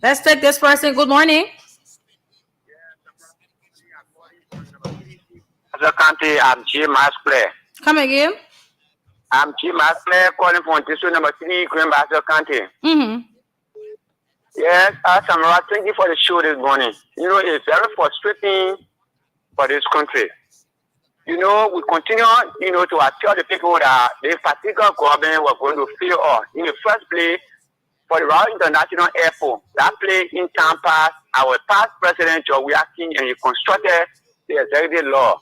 Let's take this person. Good morning. I'm Jim Masplay. Come again. I'm Jim Masplay calling from district number 3, Green Basel County. Yes, Samara, thank you for the show this morning. You know, it's very frustrating for this country. You know, we continue, you know, to tell the people that the particular government was going to fail us. In the first place, for the Royal International Airport, that place in Tampa, our past president, George Wilson, and he constructed the executive law.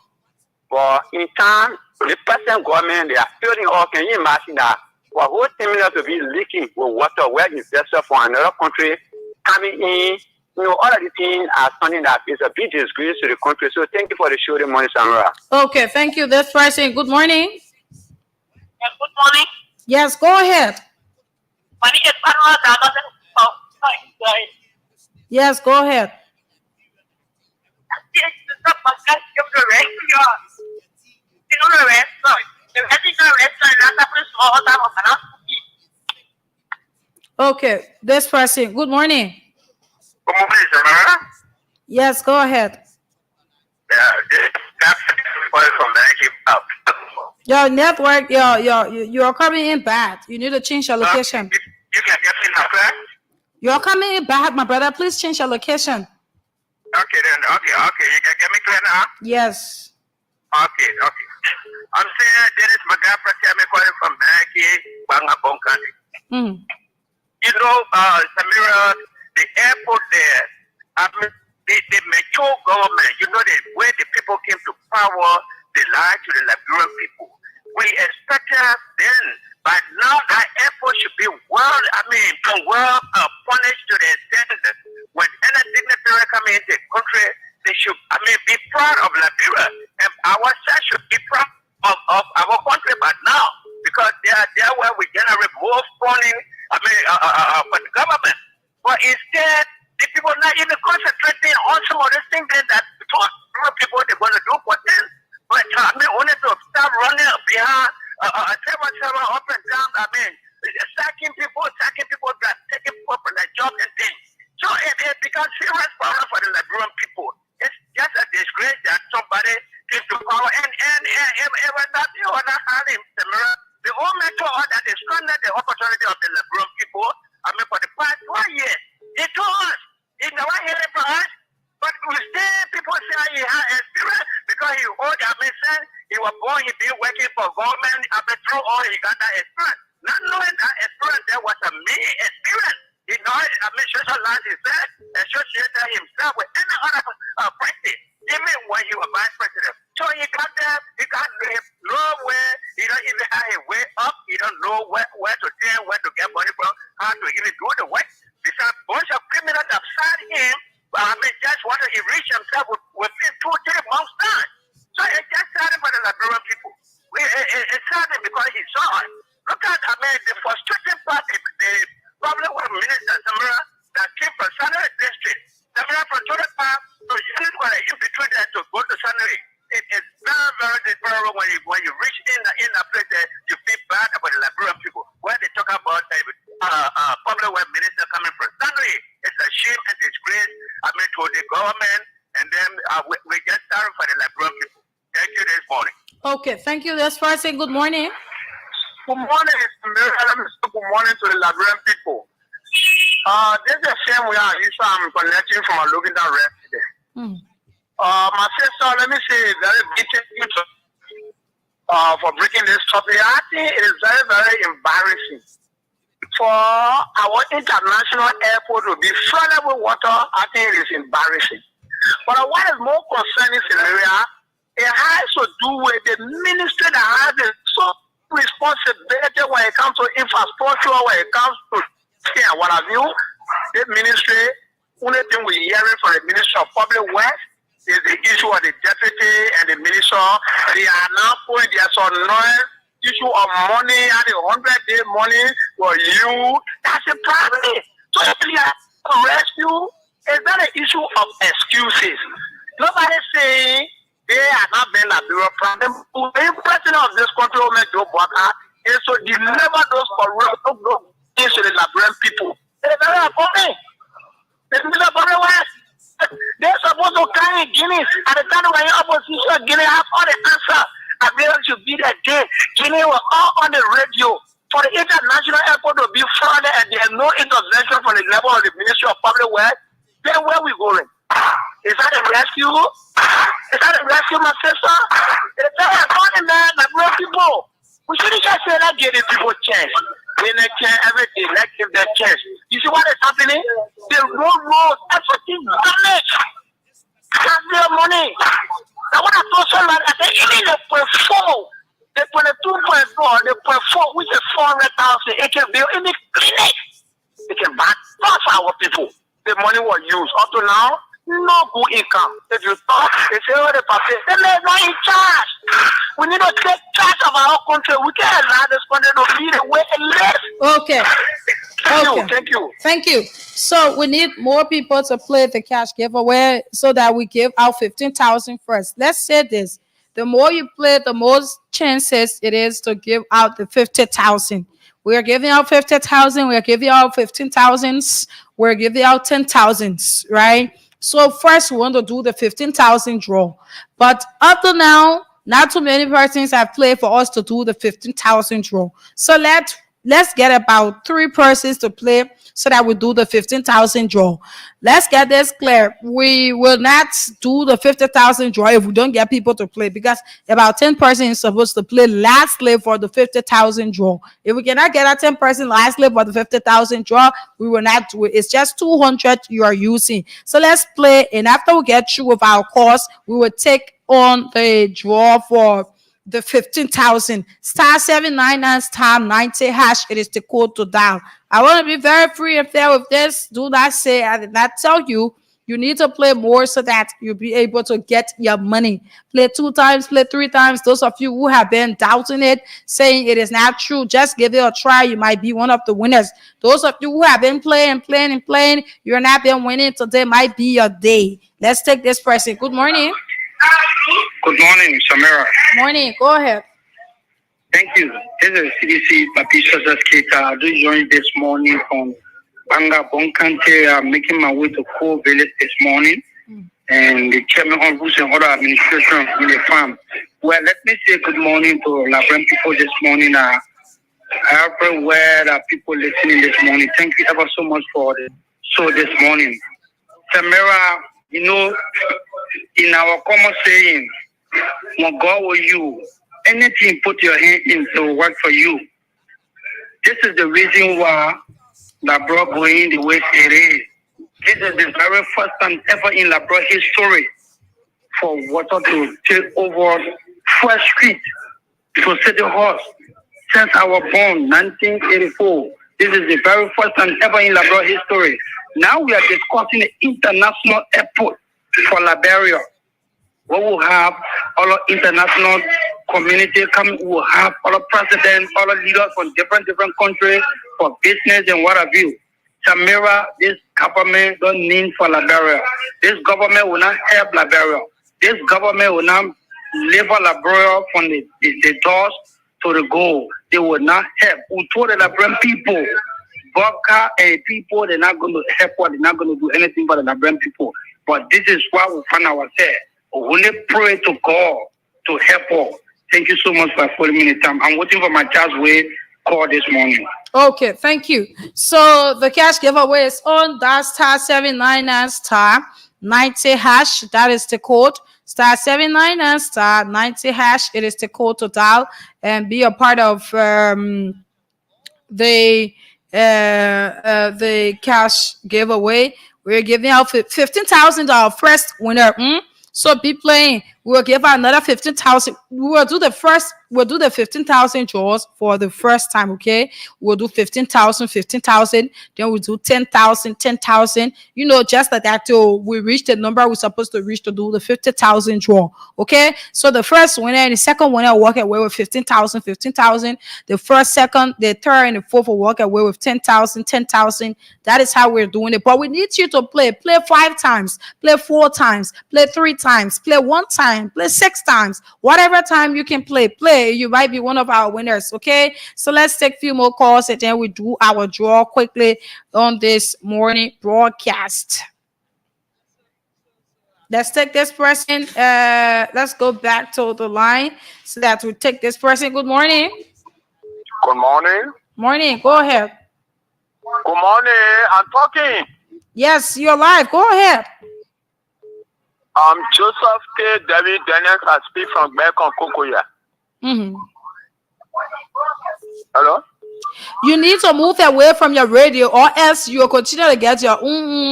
But in time, the present government, they are failing us. Can you imagine that? our whole terminal to be leaking with water where investors from another country coming in. You know, all of the things are something that is a big disgrace to the country. So thank you for the show, the morning, Samara. Okay, thank you. That's pricing. Good morning. Yes, good morning. Yes, go ahead. Yes, go ahead. Okay, this person. Good morning. Good morning, Samara. Yes, go ahead. Yeah, that's from the Your network, you're coming in bad. You need to change your location. You can get me now, sir? You're coming in bad, my brother. Please change your location. Okay, then. Okay. You can get me clear now? Yes. Okay. I'm saying Dennis McGaffrey, I'm calling from Banky, Bangabong County. You know, Samira, the airport there, I mean, the mature government, you know, the way the people came to power, they lied to the Liberian people. We expected then, but now that airport should be well punished to the extent that when any dignitary come into the country, they should, be proud of Liberia. And our side should be proud of our country, but now, because they are there where we generate more funding, for the government. But instead, the people not even concentrating on some of the things that people they're going to do for them. But only to start running behind, seven up and down. Sacking people that taking people from their job and things. So it becomes serious problem for the Liberian people. It's just a disgrace that somebody came to power and even that you are not having the whole matter that is stranded the opportunity of the Liberian people. For the past 1 year, it told us, it's never hearing for us, but we still people say he had experience because he old son, he was born, he been working for government, through all he got that experience. Not knowing that experience, there was a mini experience. He knows, socialized himself, associated himself with any other practice, even when he was vice president. So he got there, he got nowhere, he don't even have a way up, he don't know where to turn, where to get money from, how to even do the work. There's a bunch of criminals that signed him, just want to enrich himself within 2-3 months' time. So it's just sad for the Liberian people. It's sad because he saw it. Look at, the frustrating part, the problem with Minister Samara that came from Sanary District. Samara from Toronto to use what I in between that to go to Sanary. It is very, very difficult when you reach in a place that you feel bad about the Liberian people. Where they talk about public work minister coming from Sanary. It's a shame and disgrace, to the government, and then we get sorry for the Liberian people. Thank you this morning. Okay, thank you. That's why I say good morning. Good morning, good morning to the Liberian people. This is a shame we are. I'm connecting from a looking down rest today. My sister, let me say, very big thank you for breaking this topic. I think it is very, very embarrassing for our international airport to be flooded with water. I think it is embarrassing. But what is more concerning, Scenario, it has to do with the ministry that has the responsibility when it comes to infrastructure, when it comes to what have you. The ministry, only thing we're hearing from the Ministry of Public Works is the issue of the deputy and the minister. They are now putting their issue of money and the 100-day money for you. That's a problem. So if you have to rescue, it's not an issue of excuses. Nobody saying they are not being a bureau problem. The president of this country, Joe Biden, is to deliver those corrupt things to the Liberian people. It's very important. It's not problem. They're supposed to carry Guinea at the time when your opposition Guinea have all the answers. I mean, should be that day. Guinea were all on the radio for the international airport to be flooded and there's no intervention from the level of the Ministry of Public Works. Then where we going? Is that a rescue? Is that a rescue, my sister? It's very important, man. Like real people. We shouldn't just say that giving people chance. They let chance everything. Let's give them chance. You see what is happening? The road, everything damaged. Can't their money. Now when I told somebody, I said, even they prefer 22.4, the 0.4, which is 400,000, it can build any clinic. It can back our people. The money was used. Up to now, no good income. If you talk, they say, oh, the paper, they're not in charge. We need to take charge of our country. We can't allow this country to be the way it lives. Okay. Thank you. So we need more people to play the cash giveaway so that we give out 15,000 first. Let's say this. The more you play, the more chances it is to give out the 50,000. We are giving out 50,000. We are giving out 15,000s. We're giving out 10,000s, right? So first we want to do the 15,000 draw. But up to now, not too many persons have played for us to do the 15,000 draw. So let's get about 3 persons to play so that we do the 15,000 draw. Let's get this clear. We will not do the 50,000 draw if we don't get people to play, because about 10 persons is supposed to play lastly for the 50,000 draw. If we cannot get a 10 person lastly for the 50,000 draw, we will not do it. It's just 200 you are using. So let's play, and after we get through with our course, we will take on the draw for the 15,000. *799 *90 hash. It is the code to dial. I want to be very free and fair with this. Do not say I did not tell you. You need to play more so that you'll be able to get your money. Play 2 times, play 3 times. Those of you who have been doubting it, saying it is not true, just give it a try. You might be one of the winners. Those of you who have been playing, you're not been winning. Today might be your day. Let's take this person. Good morning. Good morning, Samira. Morning. Go ahead. Thank you. This is CDC Patricia Zasketa. I do join this morning from Banga Bonkante. I'm making my way to Core Village this morning. And the chairman of rules and other administration in the farm. Well, let me say good morning to Labran people this morning. Everywhere that people listening this morning. Thank you ever so much for the show this morning. Samira, you know, in our common saying, when God will you, anything put your hand in to work for you. This is the reason why Labra going the way it is. This is the very first time ever in Labra history for water to take over First Street to City Hall since our born 1984. This is the very first time ever in Labra history. Now we are discussing the international airport for Liberia. We will have all the international community come. We will have all the presidents, all the leaders from different countries for business and what have you. Samira, this government don't need for Liberia. This government will not help Liberia. This government will not leave Liberia from the doors to the goal. They will not help. We told the Liberian people, Boka and people, they're not going to help or they're not going to do anything for the Liberian people. But this is why we find ourselves. We only pray to God to help us. Thank you so much for following me in time. I'm waiting for my child's way call this morning. Okay, thank you. So the cash giveaway is on *799 *90 hash. That is the code. *799 *90 hash. It is the code to dial and be a part of the cash giveaway. We're giving out $15,000 first winner. So be playing. We'll give out another 15,000. We'll do the 15,000 draws for the first time. Okay, we'll do 15,000. Then we'll do 10,000. You know, just like that till we reach the number we're supposed to reach to do the 50,000 draw. Okay, so the first winner and the second winner will walk away with 15,000. The first, second, the third, and the fourth will walk away with 10,000. That is how we're doing it. But we need you to play 5 times, play 4 times, play 3 times, play 1 time, play 6 times. Whatever time you can play. You might be one of our winners. Okay, so let's take a few more calls and then we do our draw quickly on this morning broadcast. Let's take this person. Let's go back to the line so that we take this person. Good morning. Good morning. Morning. Go ahead. Good morning. I'm talking. Yes, you're live. Go ahead. I'm Joseph K. David Dennis. I speak from Bekon Kokoya. Hello? You need to move away from your radio or else you'll continue to get your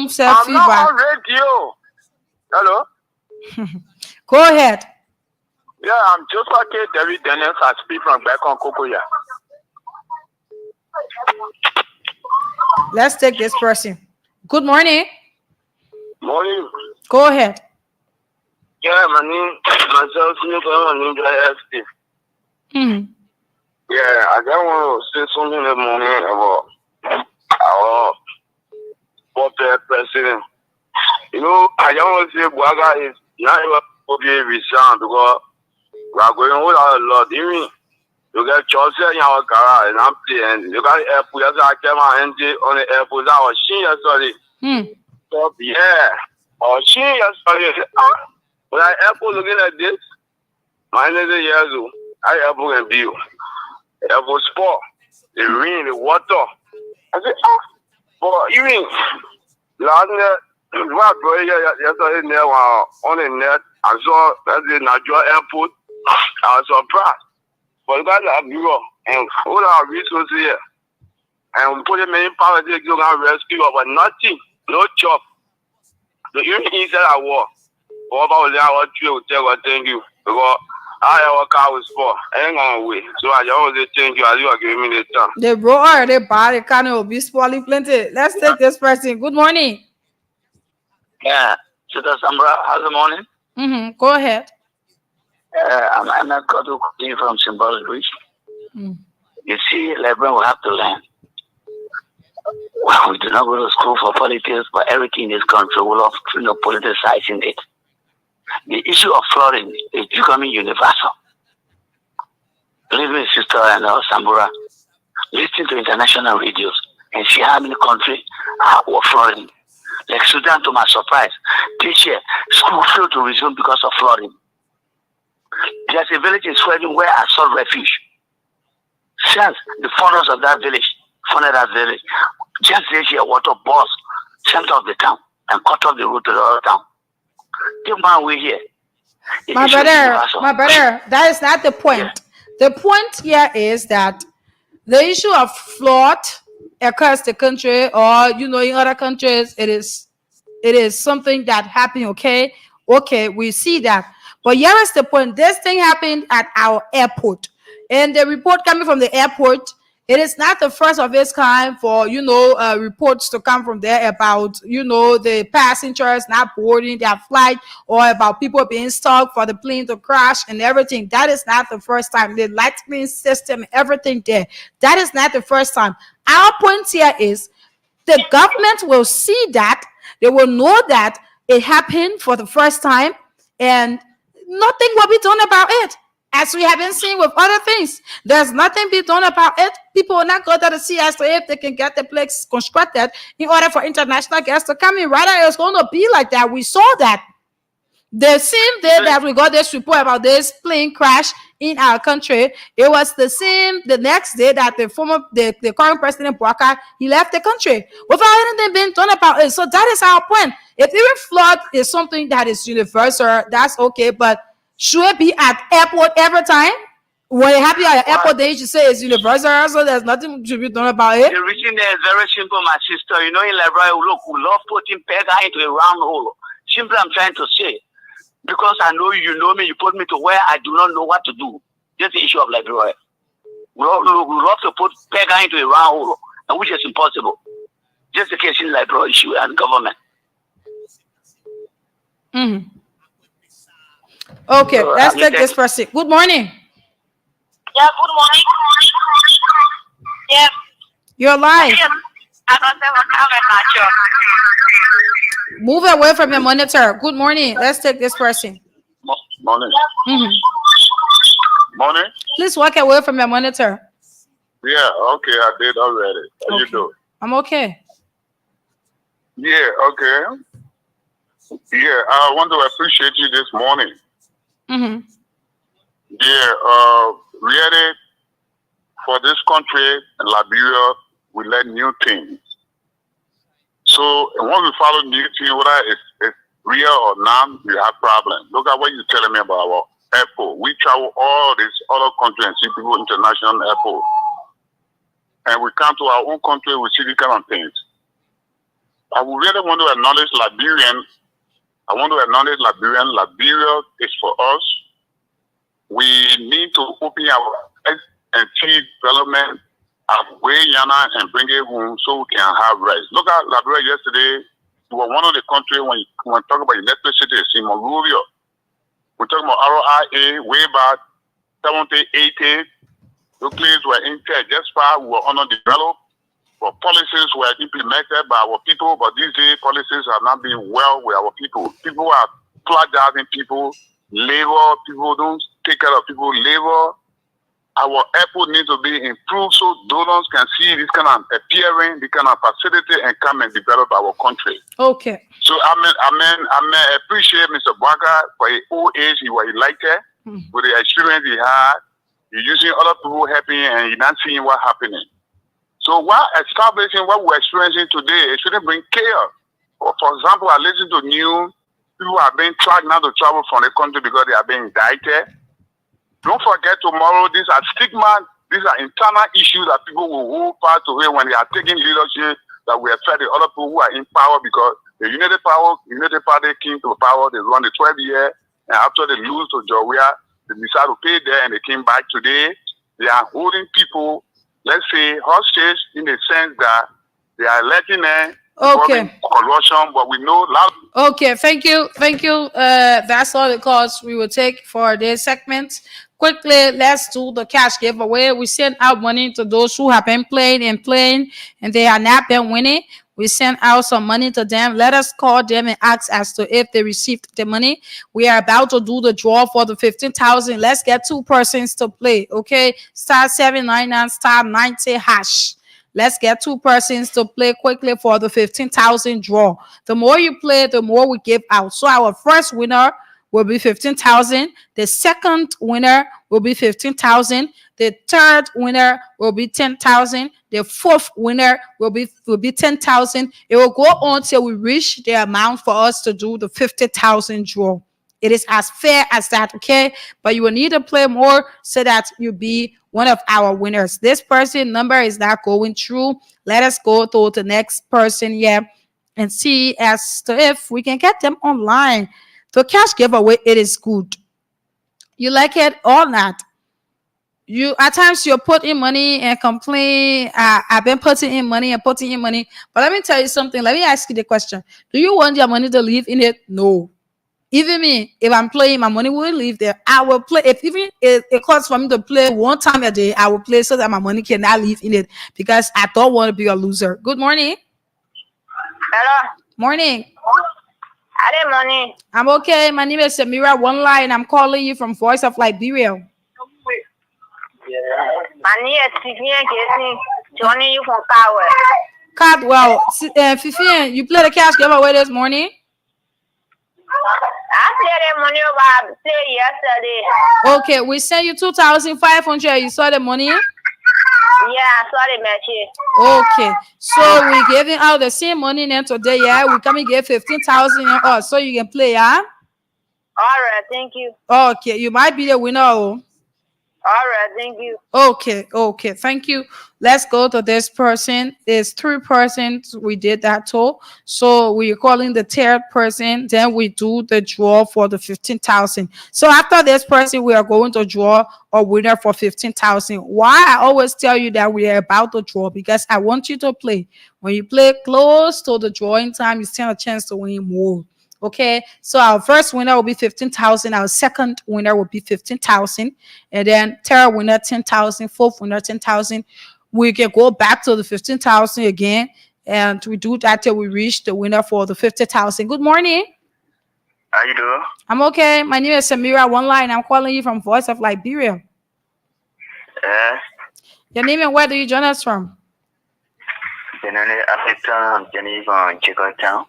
self feedback. I'm not on radio. Hello? Go ahead. Yeah, I'm Joseph K. David Dennis. I speak from back on Kokoya. Let's take this person. Good morning. Morning. Go ahead. Yeah, my name, myself, my name is Mm-hmm. Yeah, I just want to say something in the morning about our former president. You know, I just want to say Buaga is not even to be resign because we are going without a lot. Even you get Chelsea in our garage and I'm playing. You got the airport. That's why I came out on the airport. I was seeing yesterday. So, yeah, I was seeing yesterday. When I airport looking at this, my name is Yazoo. I airport and view. Airport sport, the rain, the water. I said, but even last night, what boy yesterday there on the net, I saw that's the Nigeria airport. I was surprised. But you guys have Europe and all our resources here. And we put them in power to go and rescue, but nothing, no job. So even inside our war, what about the hour will tell what thank you. Because I have a car with sport. I ain't gonna wait. So I just want to thank you as you are giving me the time. They roar, they bar, they kind of be spoiling plenty. Let's take this person. Good morning. Yeah, Sister Sambra, how's the morning? Mm-hmm. Go ahead. I'm not going to continue from Symbolic Bridge. You see, Liberia will have to learn. Well, we do not go to school for politics, but everything in this country will have politicizing it. The issue of flooding is becoming universal. Believe me, Sister and Sambura, listen to international radios and see how many countries were flooding. Like Sudan, to my surprise, this year, school failed to resume because of flooding. There's a village in Sweden where I sought refuge. Since the founders of that village founded that village, just this year, water burst center of the town and cut off the road to the other town. The man we here. My brother, that is not the point. Yeah. The point here is that the issue of flood across the country, or in other countries, it is something that happened. Okay, we see that. But here is the point. This thing happened at our airport, and the report coming from the airport, it is not the first of its kind for reports to come from there about the passengers not boarding their flight, or about people being stuck for the plane to crash and everything. That is not the first time. The lightning system, everything there. That is not the first time. Our point here is the government will see that, they will know that it happened for the first time, and nothing will be done about it. As we have been seeing with other things, there's nothing be done about it. People will not go to the sea as to if they can get the place constructed in order for international guests to come in. Rather, it's going to be like that. We saw that. The same day that we got this report about this plane crash in our country, it was the next day that the current president Buaka, he left the country without anything being done about it. So that is our point. If even flood is something that is universal, that's okay, but should it be at airport every time? When it happens at airport, they should say it's universal, so there's nothing to be done about it. The reason is very simple, my sister. In Liberia, look, we love putting pega into a round hole. Simply, I'm trying to say, because I know you know me, you put me to where I do not know what to do. That's the issue of Liberia. We love to put pega into a round hole, and which is impossible. Just the case in Liberia issue and government. Mm-hmm. Okay, so, let's take this person. Good morning. Yeah, good morning. Yeah. You're live. Move away from your monitor. Good morning. Let's take this person. Morning. Mm-hmm. Morning. Please walk away from your monitor. Yeah, okay, I did already. How you doing? I'm okay. Yeah, okay. Yeah, I want to appreciate you this morning. Mm-hmm. Yeah, really, for this country, Liberia, we learn new things. So when we follow new things, whether it's real or not, we have problems. Look at what you're telling me about our airport. We travel all these other countries and see people international airport. And we come to our own country, we see these kind of things. I would really want to acknowledge Liberian. I want to acknowledge Liberian. Liberia is for us. We need to open our eyes and see development of way Yana and bring it home so we can have rest. Look at Liberia yesterday. We were one of the countries when talk about electricity in Monrovia. We talk about RIA way back 70, 80. The places were in care just far we were underdeveloped. But policies were implemented by our people, but these days policies are not being well with our people. People are plagiarizing people, labor, people don't take care of people, labor. Our airport needs to be improved so donors can see this kind of appearing, this kind of facility and come and develop our country. Okay. So I appreciate Mr. Baka for his old age, he was elected, with the experience he had. He's using other people helping and he's not seeing what's happening. So while establishing what we're experiencing today, it shouldn't bring chaos. For example, I listen to news, people are being tracked now to travel from the country because they are being indicted. Don't forget tomorrow, these are stigma, these are internal issues that people will hold part to it when they are taking leadership that will affect the other people who are in power because the United Party came to power, they run the 12 years, and after they lose to Georgia, they decide to pay there and they came back today. They are holding people, let's say, hostage in the sense that they are letting them corruption, but we know loud. Okay, thank you. That's all the calls we will take for this segment. Quickly, let's do the cash giveaway. We send out money to those who have been playing, and they have not been winning. We send out some money to them. Let us call them and ask as to if they received the money. We are about to do the draw for the 15,000. Let's get 2 persons to play. Okay, star 799 star 90 hash. Let's get 2 persons to play quickly for the 15,000 draw. The more you play, the more we give out. So our first winner will be 15,000. The second winner will be 15,000. The third winner will be 10,000. The fourth winner will be 10,000. It will go on till we reach the amount for us to do the 50,000 draw. It is as fair as that, okay? But you will need to play more so that you be one of our winners. This person number is not going through. Let us go to the next person here and see as to if we can get them online. The cash giveaway, it is good. You like it or not? You at times you put in money and complain. I've been putting in money. But let me tell you something. Let me ask you the question. Do you want your money to live in it? No. Even me, if I'm playing, my money will leave there. I will play. If even it costs for me to play 1 time a day, I will play so that my money cannot leave in it because I don't want to be a loser. Good morning. Hello. Morning. Hello, morning. I'm okay. My name is Samira One Line. I'm calling you from Voice of Liberia. My name is Vivian Casey. Joining you from Caldwell. Caldwell. Fifi, you played the cash giveaway this morning? I played that money over. I played yesterday. Okay, we sent you 2,500. You saw the money? Yeah, I saw the message. Okay, so we giving out the same money then today. Yeah, we come and get 15,000 so you can play. Yeah. All right, thank you. Okay, you might be the winner. Oh. All right, thank you. Okay, thank you. Let's go to this person. There's 3 persons we did that to. So we're calling the third person. Then we do the draw for the 15,000. So after this person, we are going to draw a winner for 15,000. Why I always tell you that we are about to draw? Because I want you to play. When you play close to the drawing time, you stand a chance to win more. Okay, so our first winner will be 15,000. Our second winner will be 15,000, and then third winner 10,000, fourth winner 10,000. We can go back to the 15,000 again, and we do that till we reach the winner for the 50,000. Good morning. How you doing? I'm okay. My name is Samira One Line. I'm calling you from Voice of Liberia. Your name and where do you join us from? Benedict, I'm Jenny from Chicago.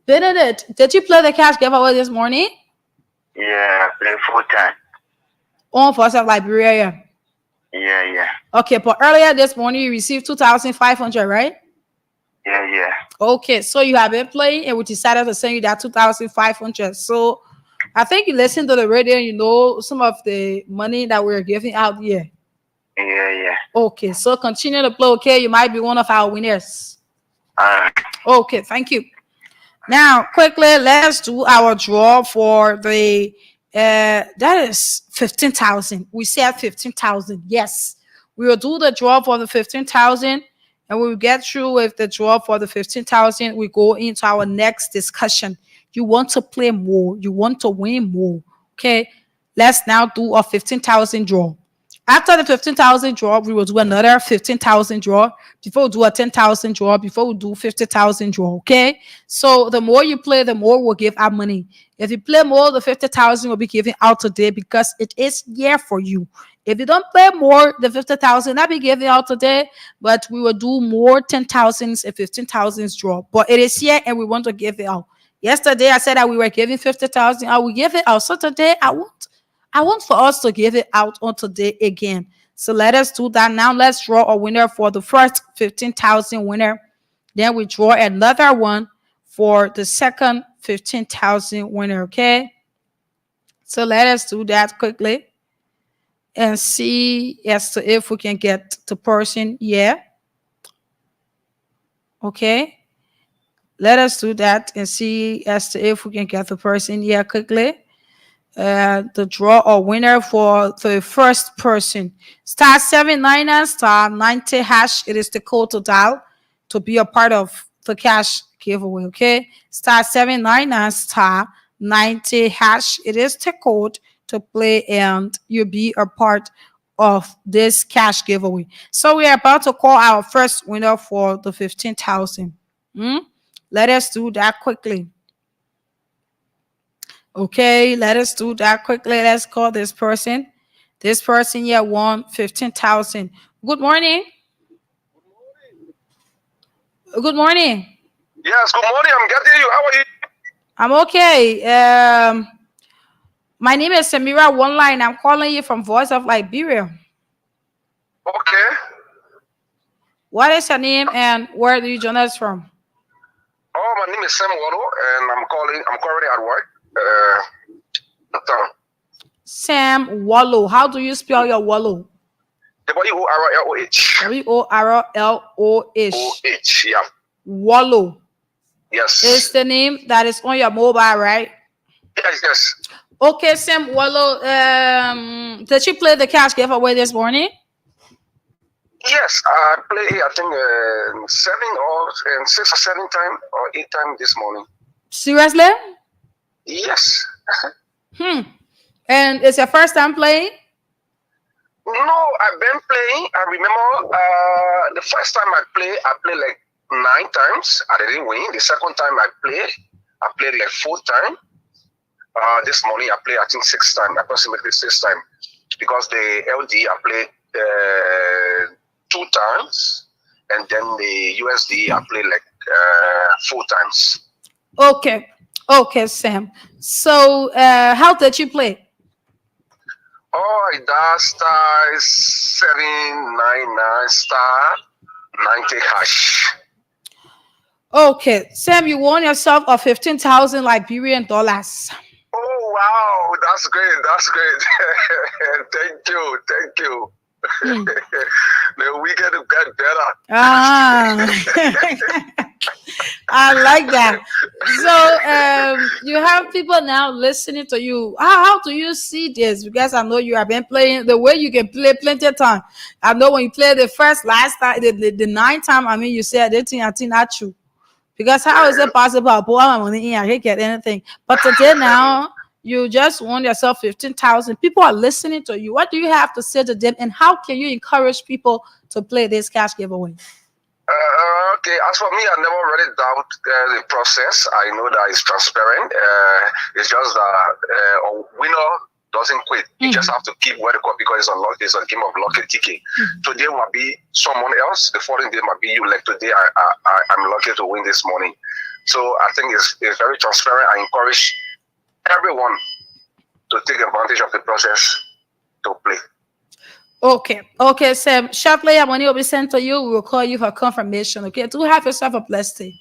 Benedict, did you play the cash giveaway this morning? Yeah, I played 4 times. On Voice of Liberia. Yeah. Okay, but earlier this morning you received 2,500, right? Yeah. Okay, so you have been playing and we decided to send you that 2,500. So I think you listened to the radio and you know some of the money that we're giving out here. Yeah. Okay, so continue to play, okay? You might be one of our winners. Okay, thank you. Now, quickly, let's do our draw for the That is 15,000. We said 15,000. Yes, we will do the draw for the 15,000, and we will get through with the draw for the 15,000. We go into our next discussion. You want to play more, you want to win more. Okay, let's now do a 15,000 draw. After the 15,000 draw, we will do another 15,000 draw before we do a 10,000 draw, before we do 50,000 draw. Okay. So the more you play, the more we'll give out money. If you play more, the 50,000 will be given out today because it is here for you. If you don't play more, the 50,000 that be given out today, but we will do more 10,000s and 15,000s draw. But it is here and we want to give it out. Yesterday I said that we were giving 50,000. I will give it out. So today I want for us to give it out on today again. So let us do that now. Let's draw a winner for the first 15,000 winner. Then we draw another one for the second 15,000 winner. Okay. So let us do that quickly and see as to if we can get the person here. Okay. Let us do that and see as to if we can get the person here quickly. The draw a winner for the first person. Star 799 star 90 hash. It is the code to dial to be a part of the cash giveaway. Okay. Star 799 star 90 hash. It is the code to play and you'll be a part of this cash giveaway. So we are about to call our first winner for the 15,000. Let us do that quickly. Okay, let us do that quickly. Let's call this person. This person here won 15,000. Good morning. Good morning. Yes, good morning. I'm getting you. How are you? I'm okay. My name is Samira One Line. I'm calling you from Voice of Liberia. Okay. What is your name and where do you join us from? Oh, my name is Sam Wallo, and I'm currently at work. Sam Wallow. How do you spell your Wallow? W-O-R-L-O-H. W-O-R-L-O-H. O-H, yeah. Wallow. Yes. It's the name that is on your mobile, right? Yes, yes. Okay, Sam Wallow. Did you play the cash giveaway this morning? Yes, I played, I think, 6 or 7 times or 8 times this morning. Seriously? Yes. And it's your first time playing? No, I've been playing. I remember the first time I played like 9 times. I didn't win. The second time I played like 4 times. This morning I played, I think, 6 times, approximately 6 times. Because the LD I played 2 times. And then the USD I played like 4 times. Okay. Okay, Sam. So how did you play? Oh, that star 799 star 90 hash. Okay, Sam, you won yourself a 15,000 Liberian dollars. Oh wow, that's great! That's great. Thank you, thank you. The weekend will get better. I like that. So you have people now listening to you. How do you see this? Because I know you have been playing the way you can play plenty of time. I know when you play the last time, the 9th time, I mean, you said I think not true. Because how is it possible? I put my money in, I can't get anything. But today now, you just won yourself 15,000. People are listening to you. What do you have to say to them? And how can you encourage people to play this cash giveaway? Okay, as for me, I never really doubt the process. I know that it's transparent. It's just that a winner doesn't quit. You just have to keep where the cup because it's a game of lucky ticket. Today might be someone else. The following day might be you. Like today, I'm lucky to win this morning. So I think it's very transparent. I encourage everyone to take advantage of the process to play. Okay, Sam. Shortly, our money will be sent to you. We will call you for confirmation. Okay, do have yourself a blessed day.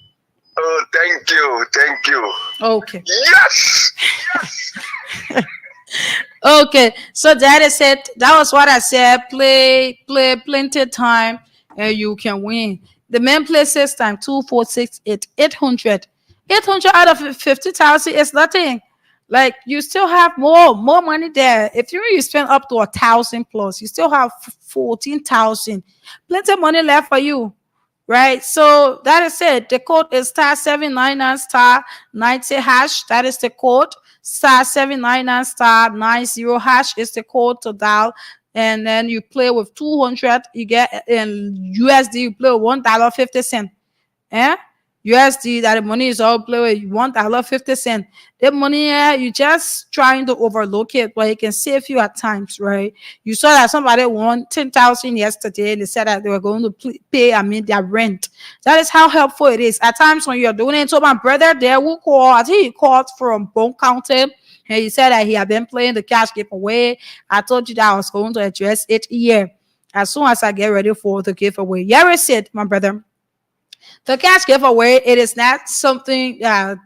Oh, thank you. Okay. Yes. Okay, so that is it. That was what I said. Play plenty of time and you can win. The man plays 6 times, 2, 4, 6, 8, 800. 800 out of 50,000 is nothing. Like you still have more money there. If you spend up to 1,000 plus, you still have 14,000. Plenty of money left for you, right? So that is it. The code is *799 *90#. That is the code. *799 *90# is the code to dial. And then you play with 200. You get in USD. You play with $1.50. Eh? USD, that the money is all play with $1.50. The money, you just trying to overlook it, but it can save you at times, right? You saw that somebody won 10,000 yesterday, and they said that they were going to pay, their rent. That is how helpful it is. At times when you're doing it, so my brother there will call. I think he called from Bone County, and he said that he had been playing the cash giveaway. I told you that I was going to address it here as soon as I get ready for the giveaway. Yeah, I said, my brother. The cash giveaway, it is not something that,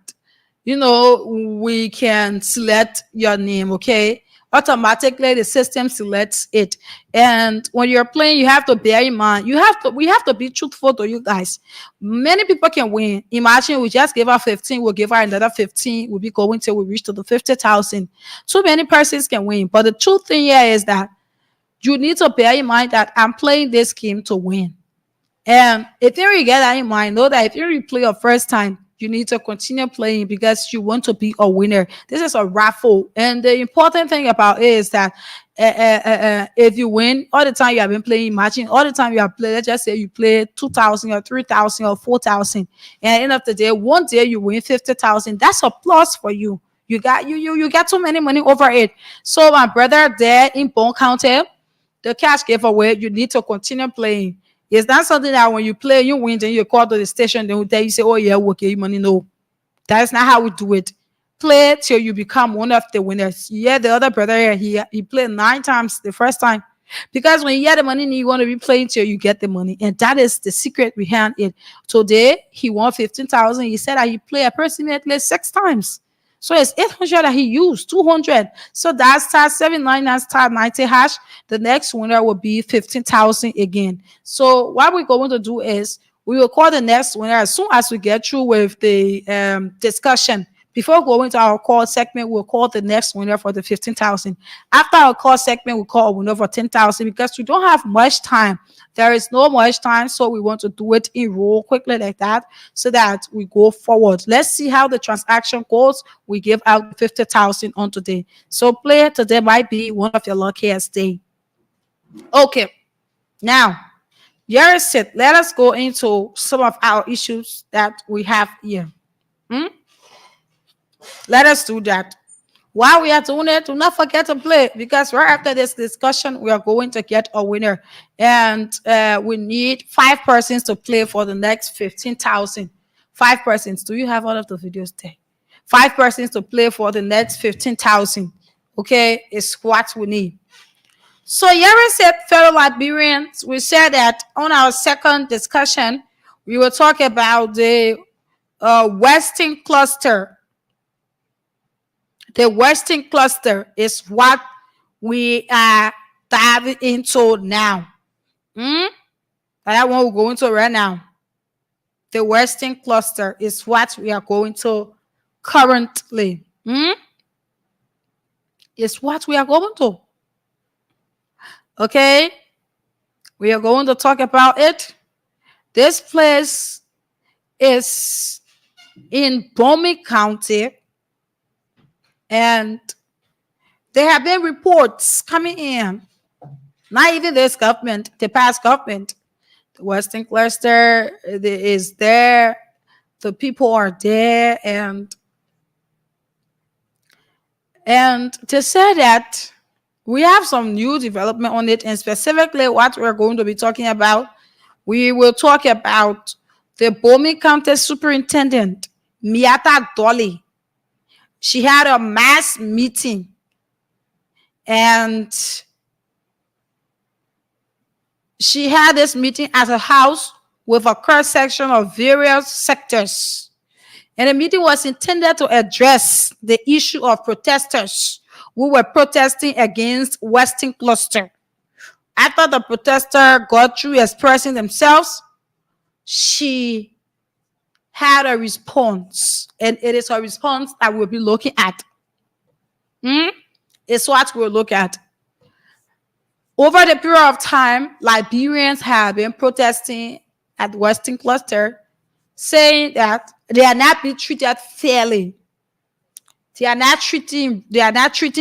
we can select your name, okay? Automatically, the system selects it. And when you're playing, you have to bear in mind, we have to be truthful to you guys. Many people can win. Imagine we just give her 15, we'll give her another 15, we'll be going till we reach to the 50,000. Too many persons can win. But the truth thing here is that you need to bear in mind that I'm playing this game to win. And if you get that in mind, know that if you replay your first time, you need to continue playing because you want to be a winner. This is a raffle. And the important thing about it is that if you win, all the time you have been playing, imagine all the time you have played, let's just say you play 2,000 or 3,000 or 4,000. And at the end of the day, one day you win 50,000. That's a plus for you. You got so many money over it. So my brother there in Bone County, the cash giveaway, you need to continue playing. It's not something that when you play, you win, then you call to the station, then tell you say, oh yeah, we'll give you money. No, that's not how we do it. Play till you become one of the winners. Yeah, the other brother here, he played 9 times the first time. Because when you get the money, you want to be playing till you get the money. And that is the secret behind it. Today, he won 15,000. He said that he played approximately 6 times. So it's 800 that he used, 200. So that's *799 *90#. The next winner will be 15,000 again. So what we're going to do is we will call the next winner as soon as we get through with the discussion. Before going to our call segment, we'll call the next winner for the 15,000. After our call segment, we'll call a winner for 10,000 because we don't have much time. There is no much time, so we want to do it in roll quickly like that so that we go forward. Let's see how the transaction goes. We give out 50,000 on today. So play today might be one of your luckiest day. Okay, now here is it. Let us go into some of our issues that we have here. Let us do that. While we are doing it, do not forget to play because right after this discussion, we are going to get a winner. And we need 5 persons to play for the next 15,000. 5 persons. Do you have all of the videos there? 5 persons to play for the next 15,000. Okay, it's what we need. So Yara said, fellow Liberians, we said that on our second discussion, we will talk about the Western cluster. The Western cluster is what we are diving into now. That one we're going to right now. The Western cluster is what we are going to currently. It's what we are going to. Okay? We are going to talk about it. This place is in Bowman County. And there have been reports coming in, not even this government, the past government. The Western cluster is there, the people are there, and to say that we have some new development on it, and specifically what we're going to be talking about, we will talk about the Bowman County Superintendent, Miata Dolly. She had a mass meeting and she had this meeting at her house with a cross section of various sectors. And the meeting was intended to address the issue of protesters who were protesting against Western cluster. After the protester got through expressing themselves, she had a response, and it is her response that we'll be looking at. It's what we'll look at. Over the period of time, Liberians have been protesting at the Western Cluster, saying that they are not being treated fairly. They are not treating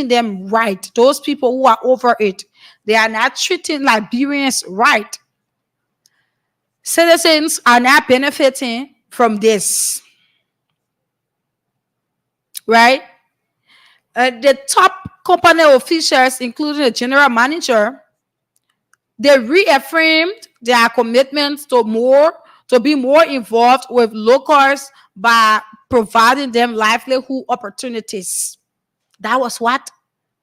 them right. Those people who are over it, they are not treating Liberians right. Citizens are not benefiting from this. Right? The top company officials, including the general manager, they reaffirmed their commitment to be more involved with locals by providing them livelihood opportunities. That was what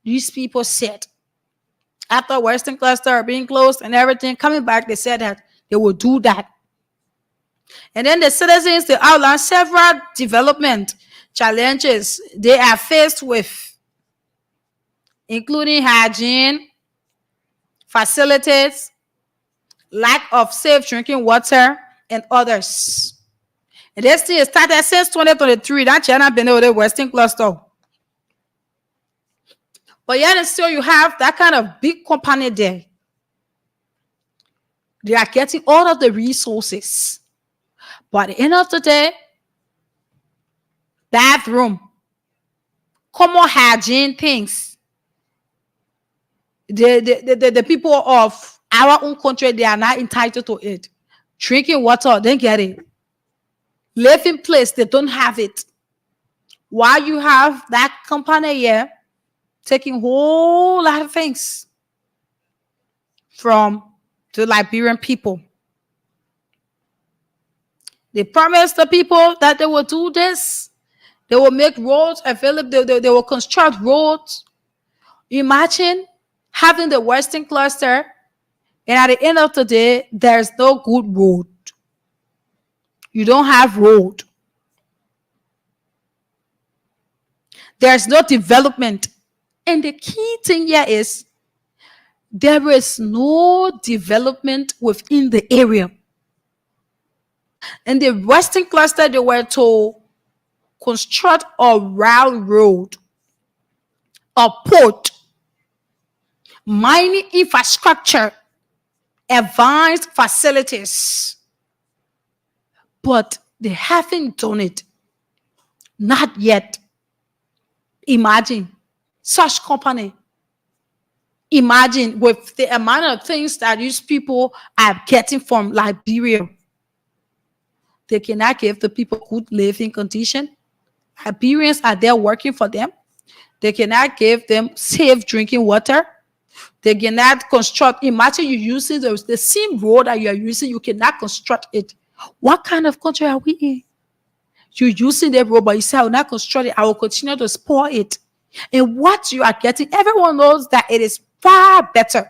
these people said. After Western Cluster being closed and everything, coming back, they said that they will do that. And then the citizens, they outlined several development challenges they are faced with, including hygiene, facilities, lack of safe drinking water, and others. And this thing started since 2023. That China been over the Western Cluster. But yet and still you have that kind of big company there. They are getting all of the resources. But at the end of the day, bathroom, common hygiene things, the people of our own country, they are not entitled to it. Drinking water, they get it. Living place, they don't have it. While you have that company here taking a whole lot of things from the Liberian people. They promised the people that they will do this. They will make roads available. They will construct roads. Imagine having the Western Cluster, and at the end of the day, there's no good road. You don't have road. There's no development. And the key thing here is there is no development within the area. In the Western Cluster, they were to construct a railroad, a port, mining infrastructure, advanced facilities. But they haven't done it. Not yet. Imagine such company. Imagine with the amount of things that these people are getting from Liberia. They cannot give the people good living condition. Liberians are there working for them. They cannot give them safe drinking water. They cannot construct. Imagine you using the same road that you are using, you cannot construct it. What kind of country are we in? You're using the road, but you say, I will not construct it. I will continue to spoil it. And what you are getting, everyone knows that it is far better.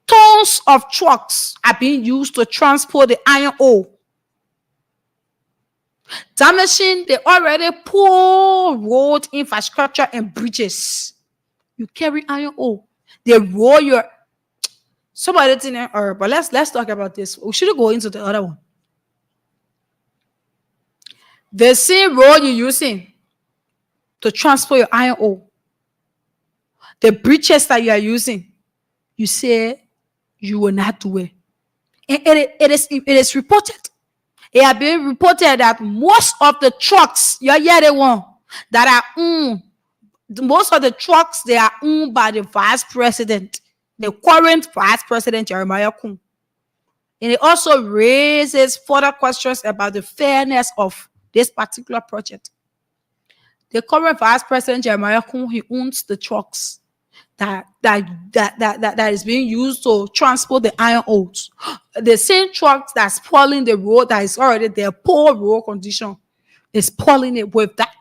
Tons of trucks are being used to transport the iron ore. That machine, they already pour road infrastructure and bridges. You carry iron ore. They roll your... Somebody didn't, but let's talk about this. We should go into the other one. The same road you're using to transport your iron ore, the bridges that you are using, you say you will not do it. And it is reported. It has been reported that most of the trucks, the one that are owned, most of the trucks, they are owned by the vice president, the current vice president, Jeremiah Kun. And it also raises further questions about the fairness of this particular project. The current vice president, Jeremiah Kun, he owns the trucks that is being used to transport the iron ores. The same trucks that's spoiling the road that is already there, poor road condition, is spoiling it with that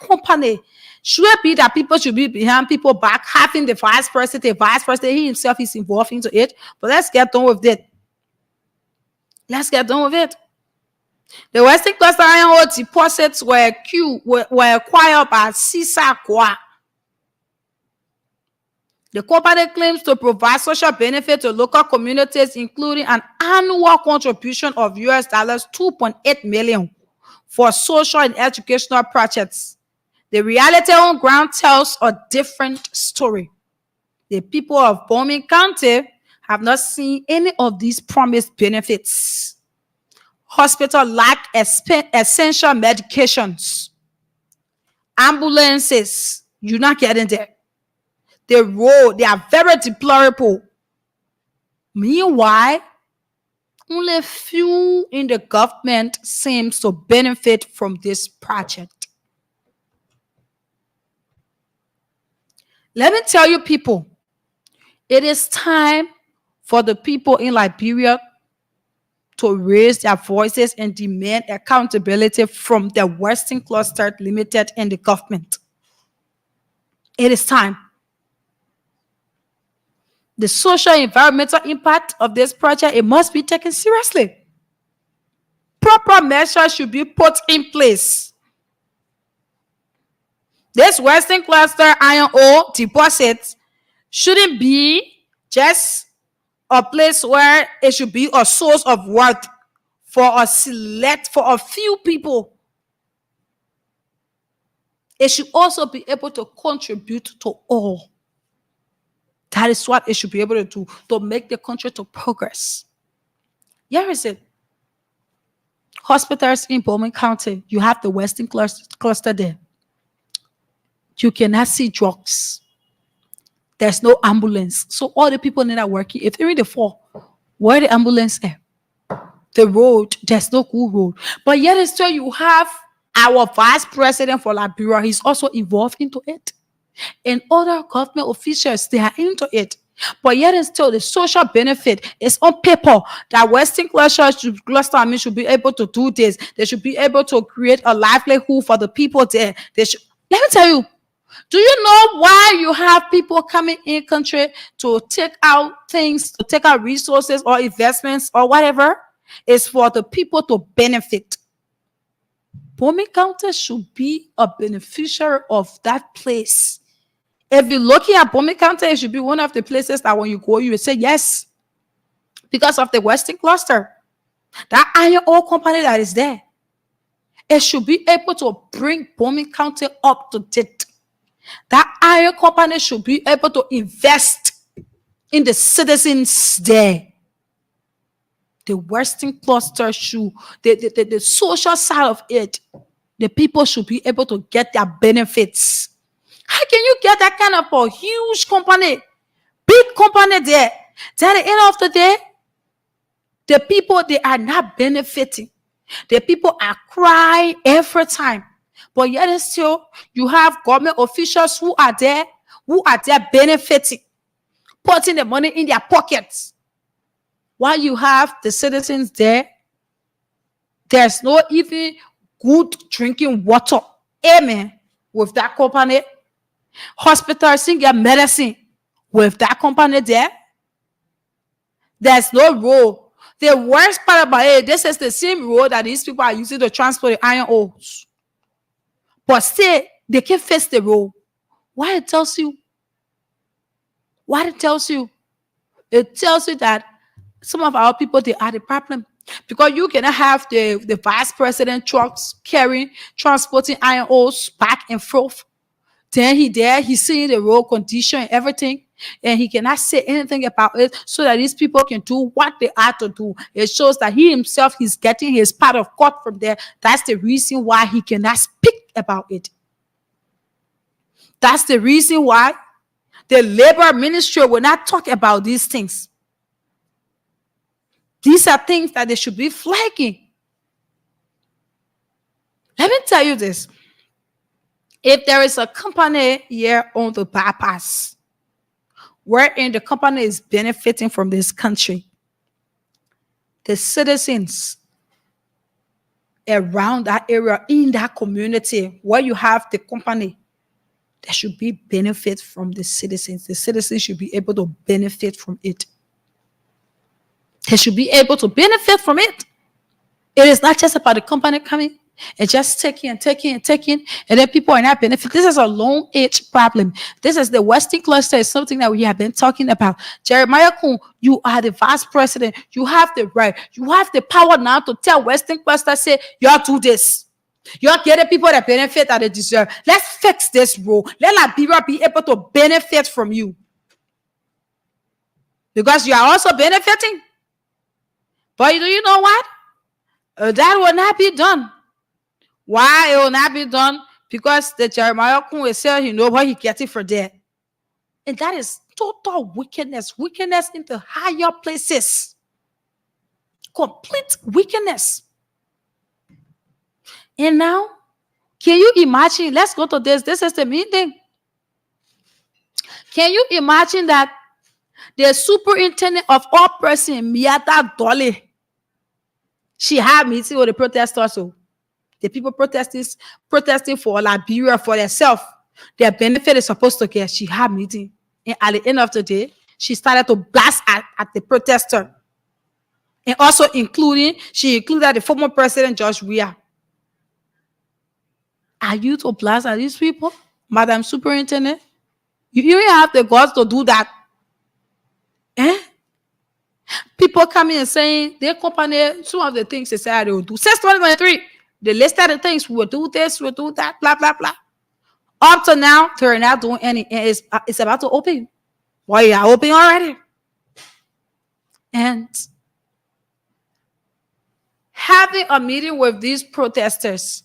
company. Should it be that people should be behind people back, having the vice president, he himself is involved into it? But let's get done with it. Let's get done with it. The Western Cluster iron ore deposits were acquired by Sisa Kwa. The company claims to provide social benefit to local communities, including an annual contribution of $2.8 million for social and educational projects The reality on ground tells a different story. The people of Bowman County have not seen any of these promised benefits. Hospitals lack essential medications. Ambulances, you're not getting there. The road, they are very deplorable. Meanwhile, only few in the government seems to benefit from this project. Let me tell you, people, it is time for the people in Liberia to raise their voices and demand accountability from the Western Cluster Limited and the government. It is time. The social and environmental impact of this project, it must be taken seriously. Proper measures should be put in place. This Western Cluster iron ore deposit shouldn't be just a place where it should be a source of wealth for a few people. It should also be able to contribute to all. That is what it should be able to do to make the country to progress. Here is it. Hospitals in Bowman County, you have the Western cluster there. You cannot see drugs. There's no ambulance. So all the people that are working, if they're in the fall, where the ambulance at? The road, there's no good road. But yet still you have our vice president for Liberia. He's also involved into it. And other government officials, they are into it. But yet and still, the social benefit is on paper that Western cluster should be able to do this. They should be able to create a livelihood for the people there. Let me tell you, do you know why you have people coming in country to take out things, to take out resources or investments or whatever? It's for the people to benefit. Bowman County should be a beneficiary of that place. If you're looking at Bowman County, it should be one of the places that when you go, you will say yes. Because of the Western cluster. That iron ore company that is there. It should be able to bring Bowman County up to date. That iron company should be able to invest in the citizens there. The Western cluster should, the social side of it, the people should be able to get their benefits. How can you get that kind of a huge company, big company there? Then at the end of the day, the people, they are not benefiting. The people are crying every time. But yet still, you have government officials who are there benefiting, putting the money in their pockets. While you have the citizens there, there's no even good drinking water. Amen. With that company. Hospitals can get medicine with that company there. There's no road. The worst part about it, this is the same road that these people are using to transport the iron ores. But still, they can't face the road. Why it tells you? What it tells you? It tells you that some of our people, they are the problem. Because you cannot have the vice president trucks transporting iron ores back and forth. Then he's seeing the road condition and everything, and he cannot say anything about it so that these people can do what they are to do. It shows that he himself is getting his part of cut from there. That's the reason why he cannot speak about it. That's the reason why the labor ministry will not talk about these things. These are things that they should be flagging. Let me tell you this. If there is a company here on the bypass, wherein the company is benefiting from this country, the citizens around that area, in that community where you have the company, there should be benefit from the citizens. The citizens should be able to benefit from it. They should be able to benefit from it. It is not just about the company coming and just taking, and then people are not benefiting. This is a long-age problem. This is the Western cluster. Is something that we have been talking about. Jeremiah Kun, you are the vice president. You have the right. You have the power now to tell Western cluster, say, y'all do this. You are getting people the benefit that they deserve. Let's fix this rule. Let Liberia be able to benefit from you. Because you are also benefiting. But do you know what? That will not be done. Why it will not be done? Because the Jeremiah Kun will say he know what he getting for that. And that is total wickedness. Wickedness in the higher places. Complete wickedness. And now, can you imagine? Let's go to this. This is the main thing. Can you imagine that the superintendent of all person, Miata Dolly, she had meeting with the protesters. So the people protesting for Liberia for themselves. Their benefit is supposed to get. She had meeting. And at the end of the day, she started to blast at the protester. And also she included the former president, George Weah. Are you to blast at these people, Madam Superintendent? You even have the guts to do that. Eh? People coming and saying their company, some of the things they said they will do. Since 2023, they listed the things, we will do this, we will do that, blah, blah, blah. Up to now, they're not doing any. It's about to open. Well, you are open already. And having a meeting with these protesters,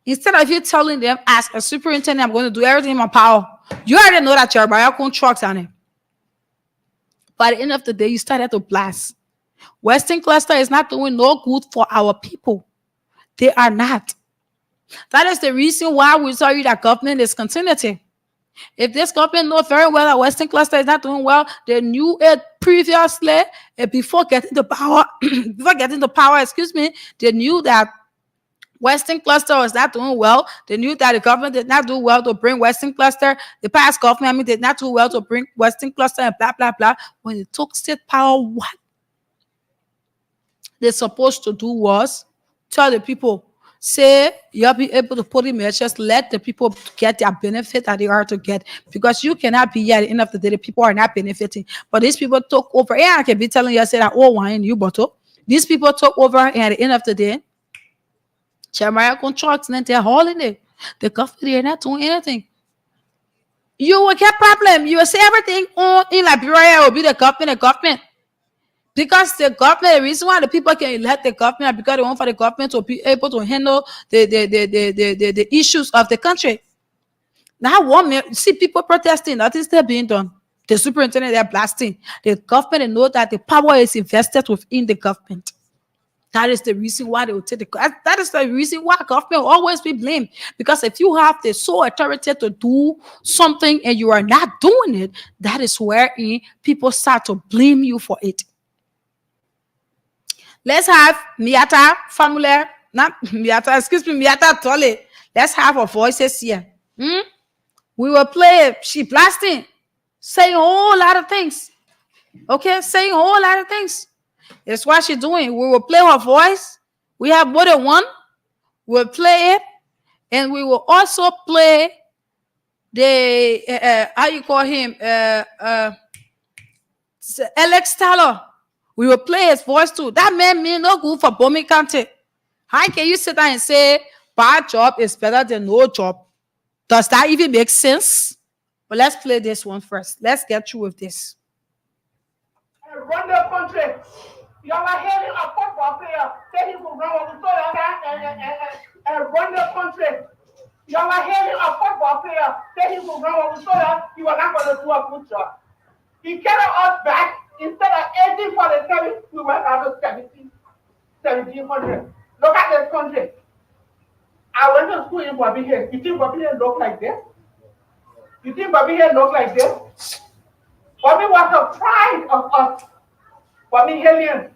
instead of you telling them, as a superintendent, I'm going to do everything in my power, you already know that your biocon trucks on it. By the end of the day, you started to blast. Western cluster is not doing no good for our people. They are not. That is the reason why we tell you that government is continuity. If this government knows very well that Western cluster is not doing well, they knew it previously, and before getting the power, they knew that Western cluster was not doing well. They knew that the government did not do well to bring Western cluster. The past government, did not do well to bring Western cluster and blah, blah, blah. When they took state power, what they're supposed to do was tell the people, say you'll be able to put in measures, let the people get their benefit that they are to get. Because you cannot be here at the end of the day, the people are not benefiting. But these people took over. Yeah, I can be telling you, I said that, oh, why in you, but these people took over, and at the end of the day, Jeremiah contracts and they're hauling it. The government, they're not doing anything. You will get problem. You will say everything on in Liberia will be the government. Because the government, the reason why the people can elect the government, because they want for the government to be able to handle the issues of the country. Now, see people protesting, nothing's still being done. The superintendent, they're blasting. The government, they know that the power is invested within the government. That is the reason why they will take that is the reason why government will always be blamed. Because if you have the sole authority to do something and you are not doing it, that is wherein people start to blame you for it. Let's have Miata Famule, not Miata, excuse me, Miata Tole. Let's have her voices here. We will play she blasting, saying a whole lot of things. Okay, saying a whole lot of things. That's what she's doing. We will play her voice. We have more than one. We'll play it. And we will also play the, how you call him? Alex Taylor. We will play his voice too. That man mean no good for Bomi County. How can you sit down and say bad job is better than no job? Does that even make sense? But let's play this one first. Let's get through with this. Run the country. Y'all are heading a football player. Say he will run over and run the country. Y'all are heading a football player. Say he will run over you are not going to do a good job. He carried us back. Instead of 1847, we went out of 1700. Look at this country. I went to school in Bobby Hill. You think Bobby Hill look like this? You think Bobby Hill look like this? Bobby was a pride of us. Bobby Hillian.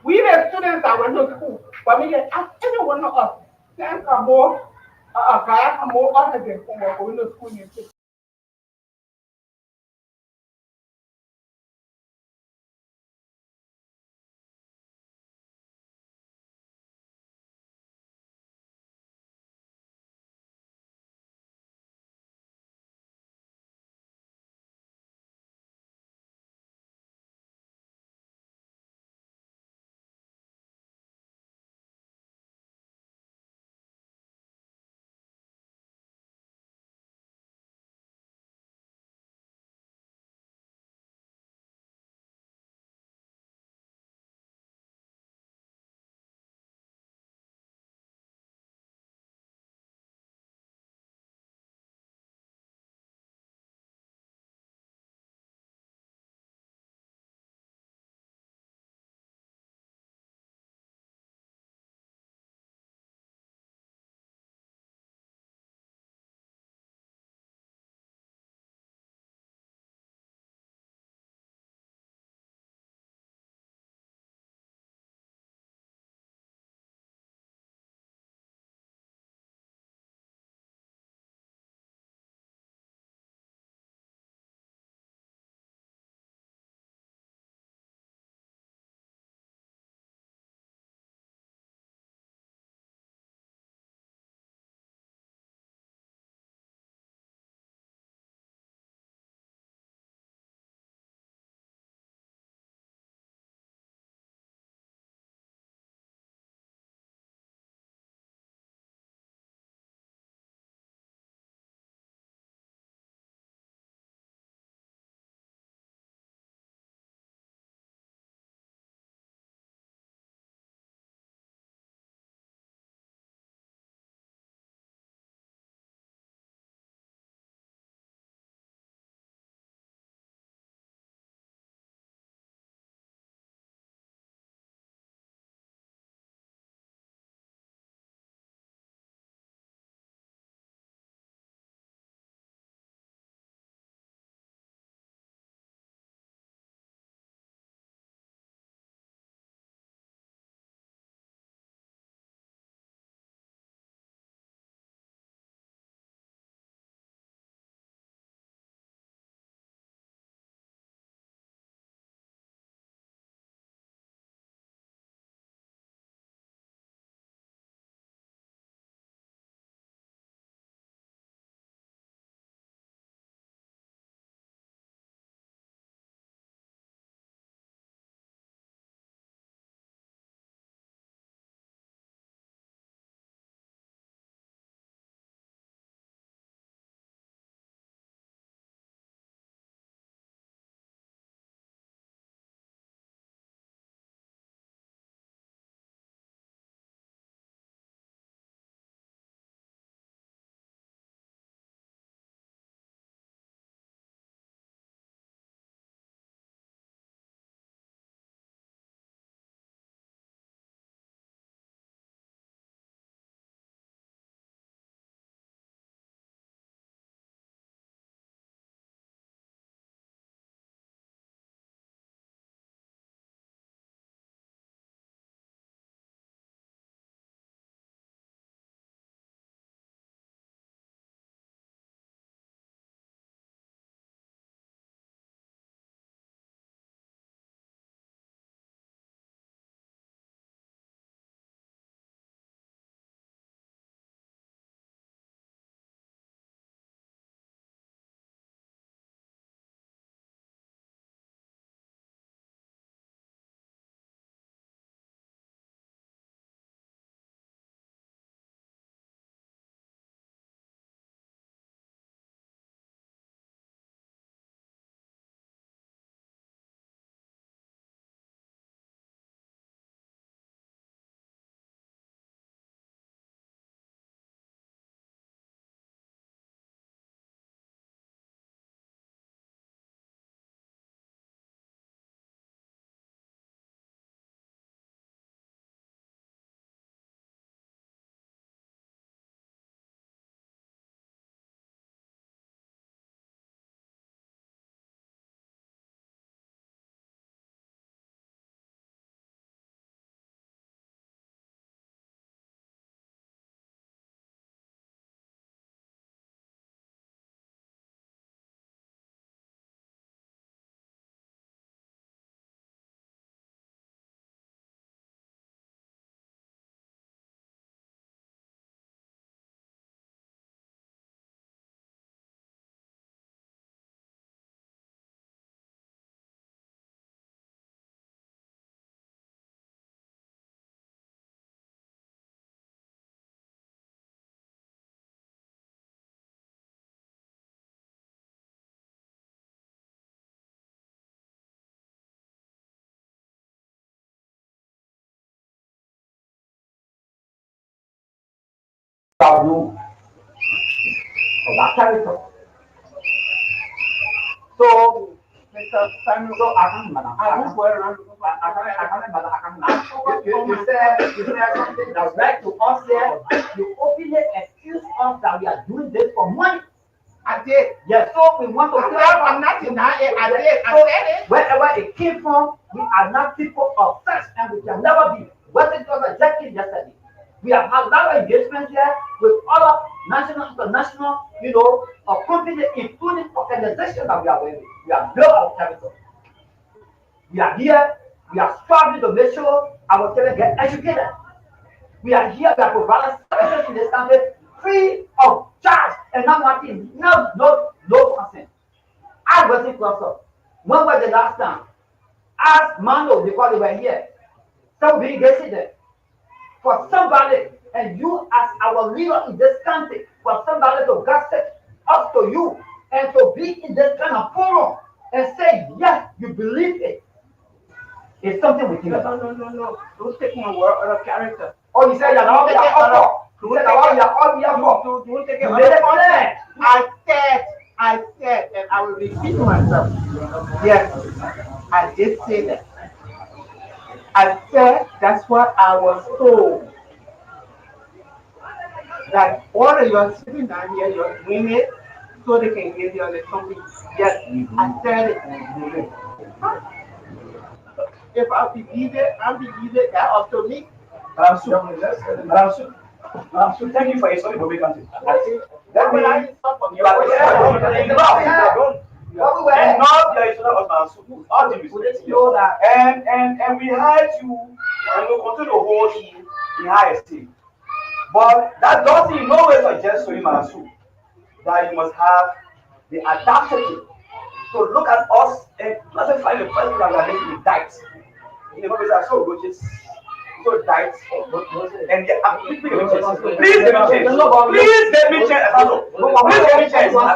We the students that went to school. Bobby Hill asked any one of us. Then come more, come more other than going to school. value of our territory. So, Mr. Samuel, so I can't, madam. You said something that's right to us here. You openly excuse us that we are doing this for money. I did. Yes, so we want to I'm not denying it. I did. I said it. Wherever it came from, we are not people of sex and we can never be. What it was exactly yesterday. We have had a lot of engagement here with other national, international, companies, including organizations that we are with. We are built our territory. We are here. We are striving to make sure our children get educated. We are here. We are providing services in this country free of charge and not nothing. No consent. I wasn't cluster. When was the last time? Ask Mando because they were here. Somebody gets it there. For somebody, and you as our leader in this country, for somebody to gossip up to you and to be in this kind of forum and say, yes, you believe it. It's something with you. No. Don't take my word out of character. Oh, you said you're not going to you said don't take it. I said, and I will repeat myself. Yes, I did say that. I said that's what I was told. That all of you are sitting down here, you're doing it so they can give you a little something. Yes, I said it. If I believe it, that's up to me. Madam Su, thank you for your story for me country. That means you are and we hired you and we continue to hold you in high esteem. But that doesn't in no way suggest to you, Madam Su, that you must have the audacity to look at us and not find the person that we are making with diet. In the moment, I saw roaches. So diet and please get me chance. Please get me chance.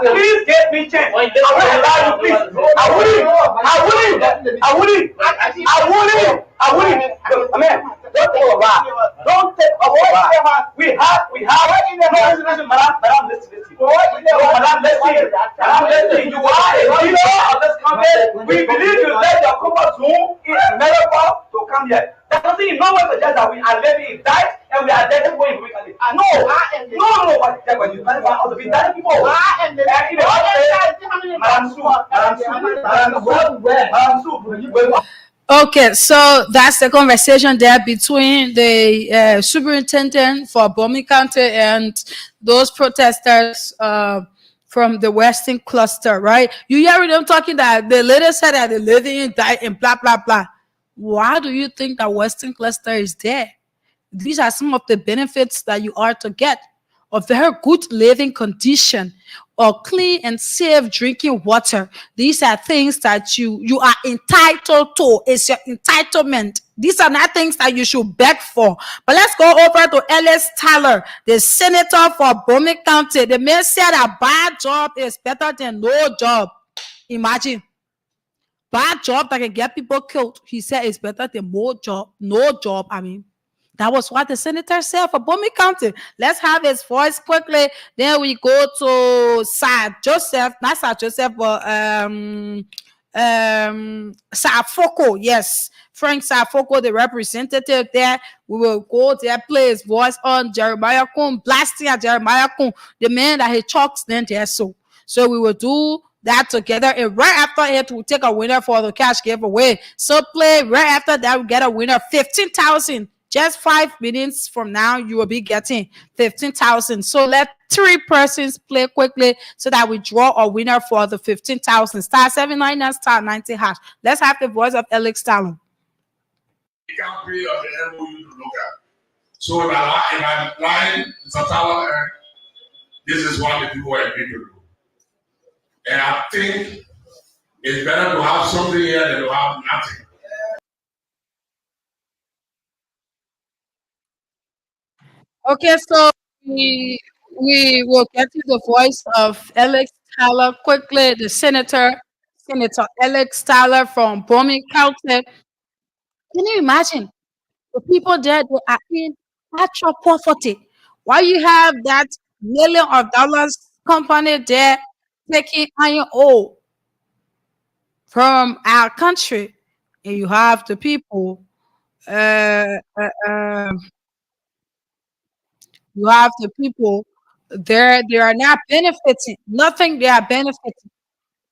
Please get me chance. I will allow you, please. I wouldn't. Amen. Don't take a while. Don't take a while. We have in the Madam, listen. Madam, listen. You are a leader of this country. We believe you left your comfort zone in America to come here. That doesn't in no way suggest that we are living in diet and we are dead going weekly. No, but you can't want us to be dying people. Okay, so that's the conversation there between the superintendent for Bomi County and those protesters from the Western cluster, right? You hear them talking that the leader said that the living died and blah, blah, blah. Why do you think that Western cluster is there? These are some of the benefits that you are to get. A very good living condition, or clean and safe drinking water. These are things that you are entitled to. It's your entitlement. These are not things that you should beg for. But let's go over to Ellis Tyler, the senator for Bomi County. The man said a bad job is better than no job. Imagine. Bad job that can get people killed. He said it's better than no job. I mean, that was what the senator said for Bomi County. Let's have his voice quickly. Then we go to Sir Joseph, not Sir Joseph, but Safoko. Yes, Frank Safoko, the representative there. We will go there, play his voice on Jeremiah Kun, blasting at Jeremiah Kun, the man that he talks then there. So we will do that together, and right after it, we'll take a winner for the cash giveaway. So play right after that, we get a winner, 15,000. Just 5 minutes from now, you will be getting 15,000. So let 3 persons play quickly so that we draw a winner for the 15,000. Star 799 star 90 hash. Let's have the voice of Alex Talon. You can't pay on the MOU to look at. So if I'm lying, Mr. Talon, this is what the people are agreed to do. And I think it's better to have something here than to have nothing. Okay, so we will get to the voice of Alex Tyler quickly, the Senator Alex Tyler from Bomi County. Can you imagine the people there? They are in actual poverty. Why you have that million of dollars company there taking iron ore from our country, and you have the people, uh, uh, um, you have the people, they are not benefiting nothing. They are benefiting.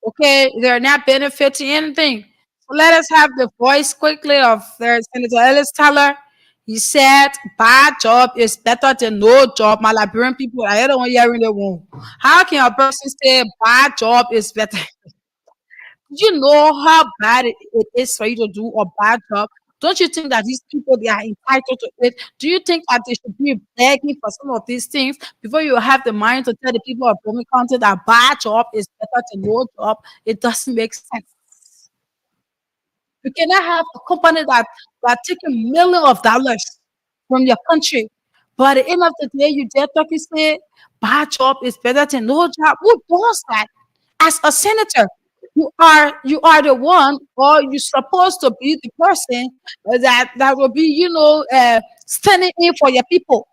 Okay, they're not benefiting anything. So let us have the voice quickly of Senator Ellis Taylor. He said, "Bad job is better than no job." My Liberian people, I don't want to hear the one. How can a person say bad job is better? Do you know how bad it is for you to do a bad job? Don't you think that these people they are entitled to it? Do you think that they should be begging for some of these things before you have the mind to tell the people of Roman County that bad job is better than no job? It doesn't make sense. You cannot have a company that taking millions of dollars from your country, but at the end of the day, you dare talking say bad job is better than no job. Who does that? As a senator, you are the one, or you're supposed to be the person that will be, standing in for your people.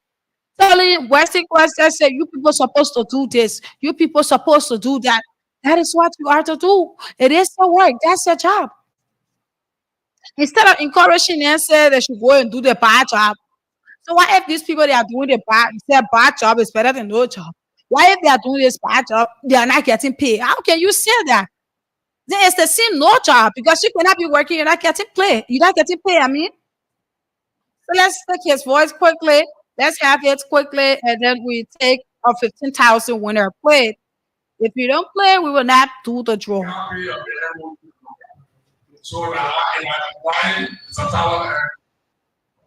Telling Western Western say you people supposed to do this, you people supposed to do that. That is what you are to do. It is your work. That's your job. Instead of encouraging them, say they should go and do the bad job. So what if these people they are doing the bad job is better than no job? Why if they are doing this bad job, they are not getting paid? How can you say that? Then it's the same no job because you cannot be working, you're not getting paid. You're not getting paid, I mean. So let's take his voice quickly. Let's have it quickly, and then we take a 15,000 winner. Play. If you don't play, we will not do the draw. So that I am applying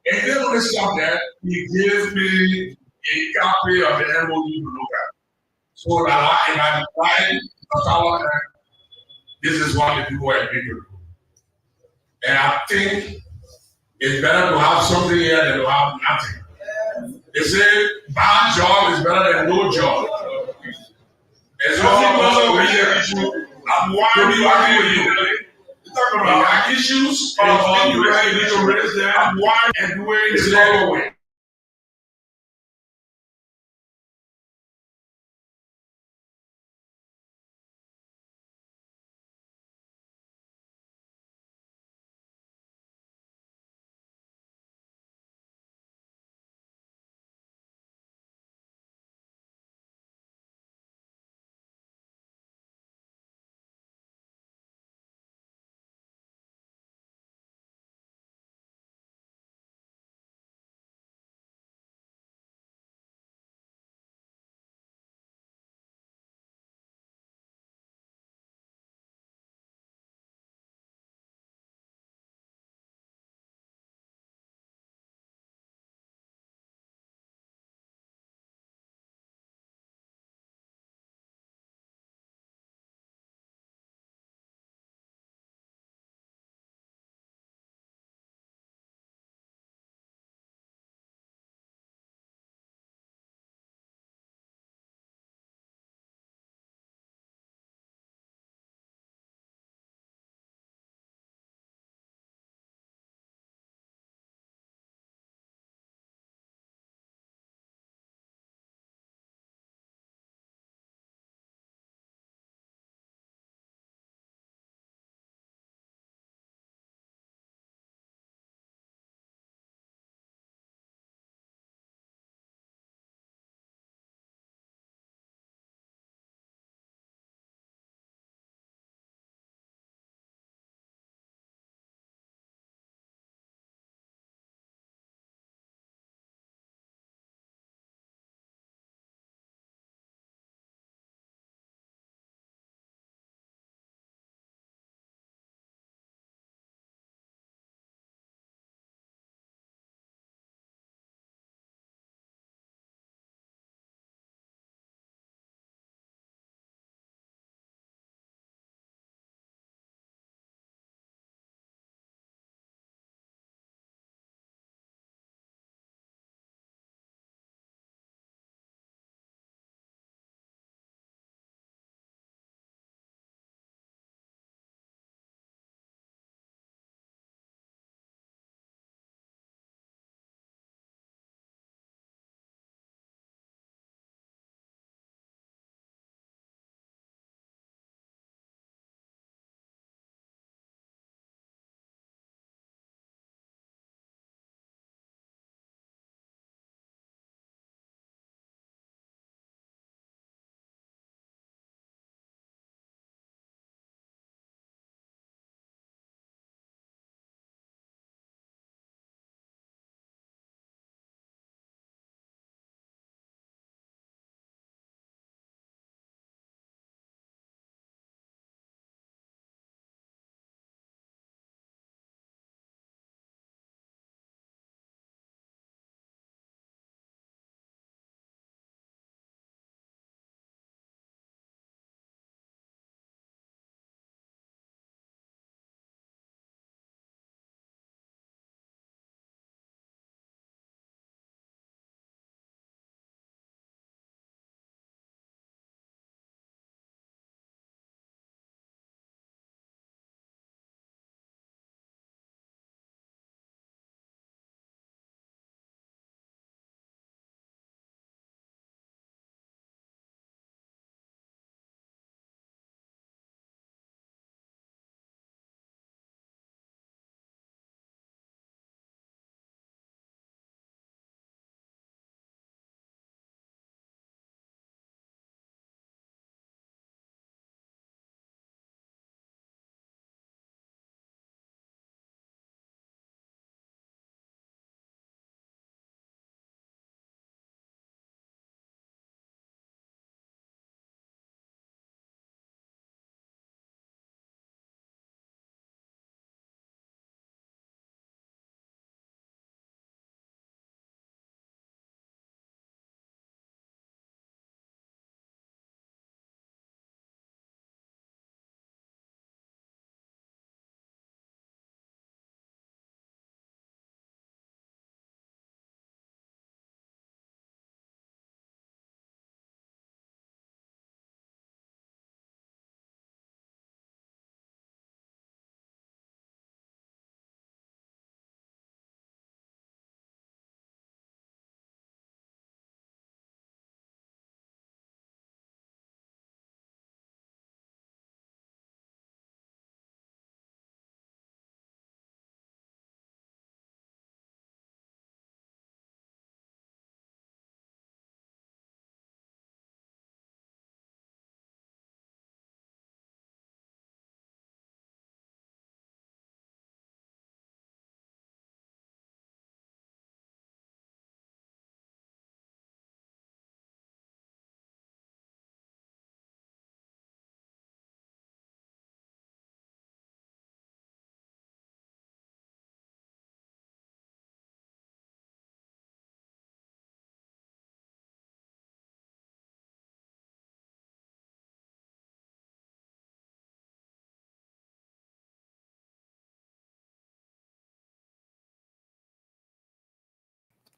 and then when they stop that, he gives me a copy of the MOU to look at. So that I am applying this is what the people are agreeing to do. And I think it's better to have something here than to have nothing. They say bad job is better than no job. And so we have issue. I'm why with you. Talking about issues, you need to raise them. I'm why and doing the other way.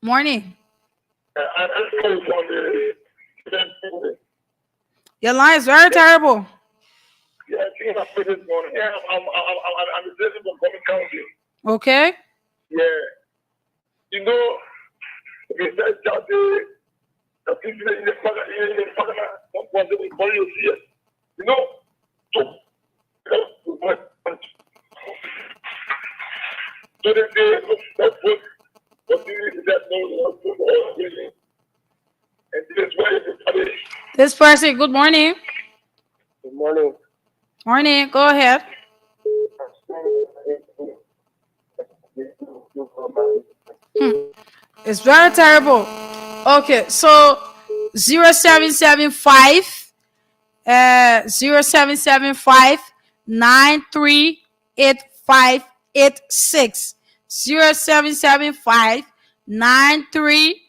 Morning. I'm calling from the. Your line is very terrible. Yeah, I think I'm this morning. Yeah, I'm the president of Common County. Okay. Yeah, you know, we said that the people in the parliament was the police here. You know, so that was what you that no and this way everybody. This person, good morning. Good morning. Morning, go ahead. It's very terrible. Okay, so 0775 0775 938586 0775 93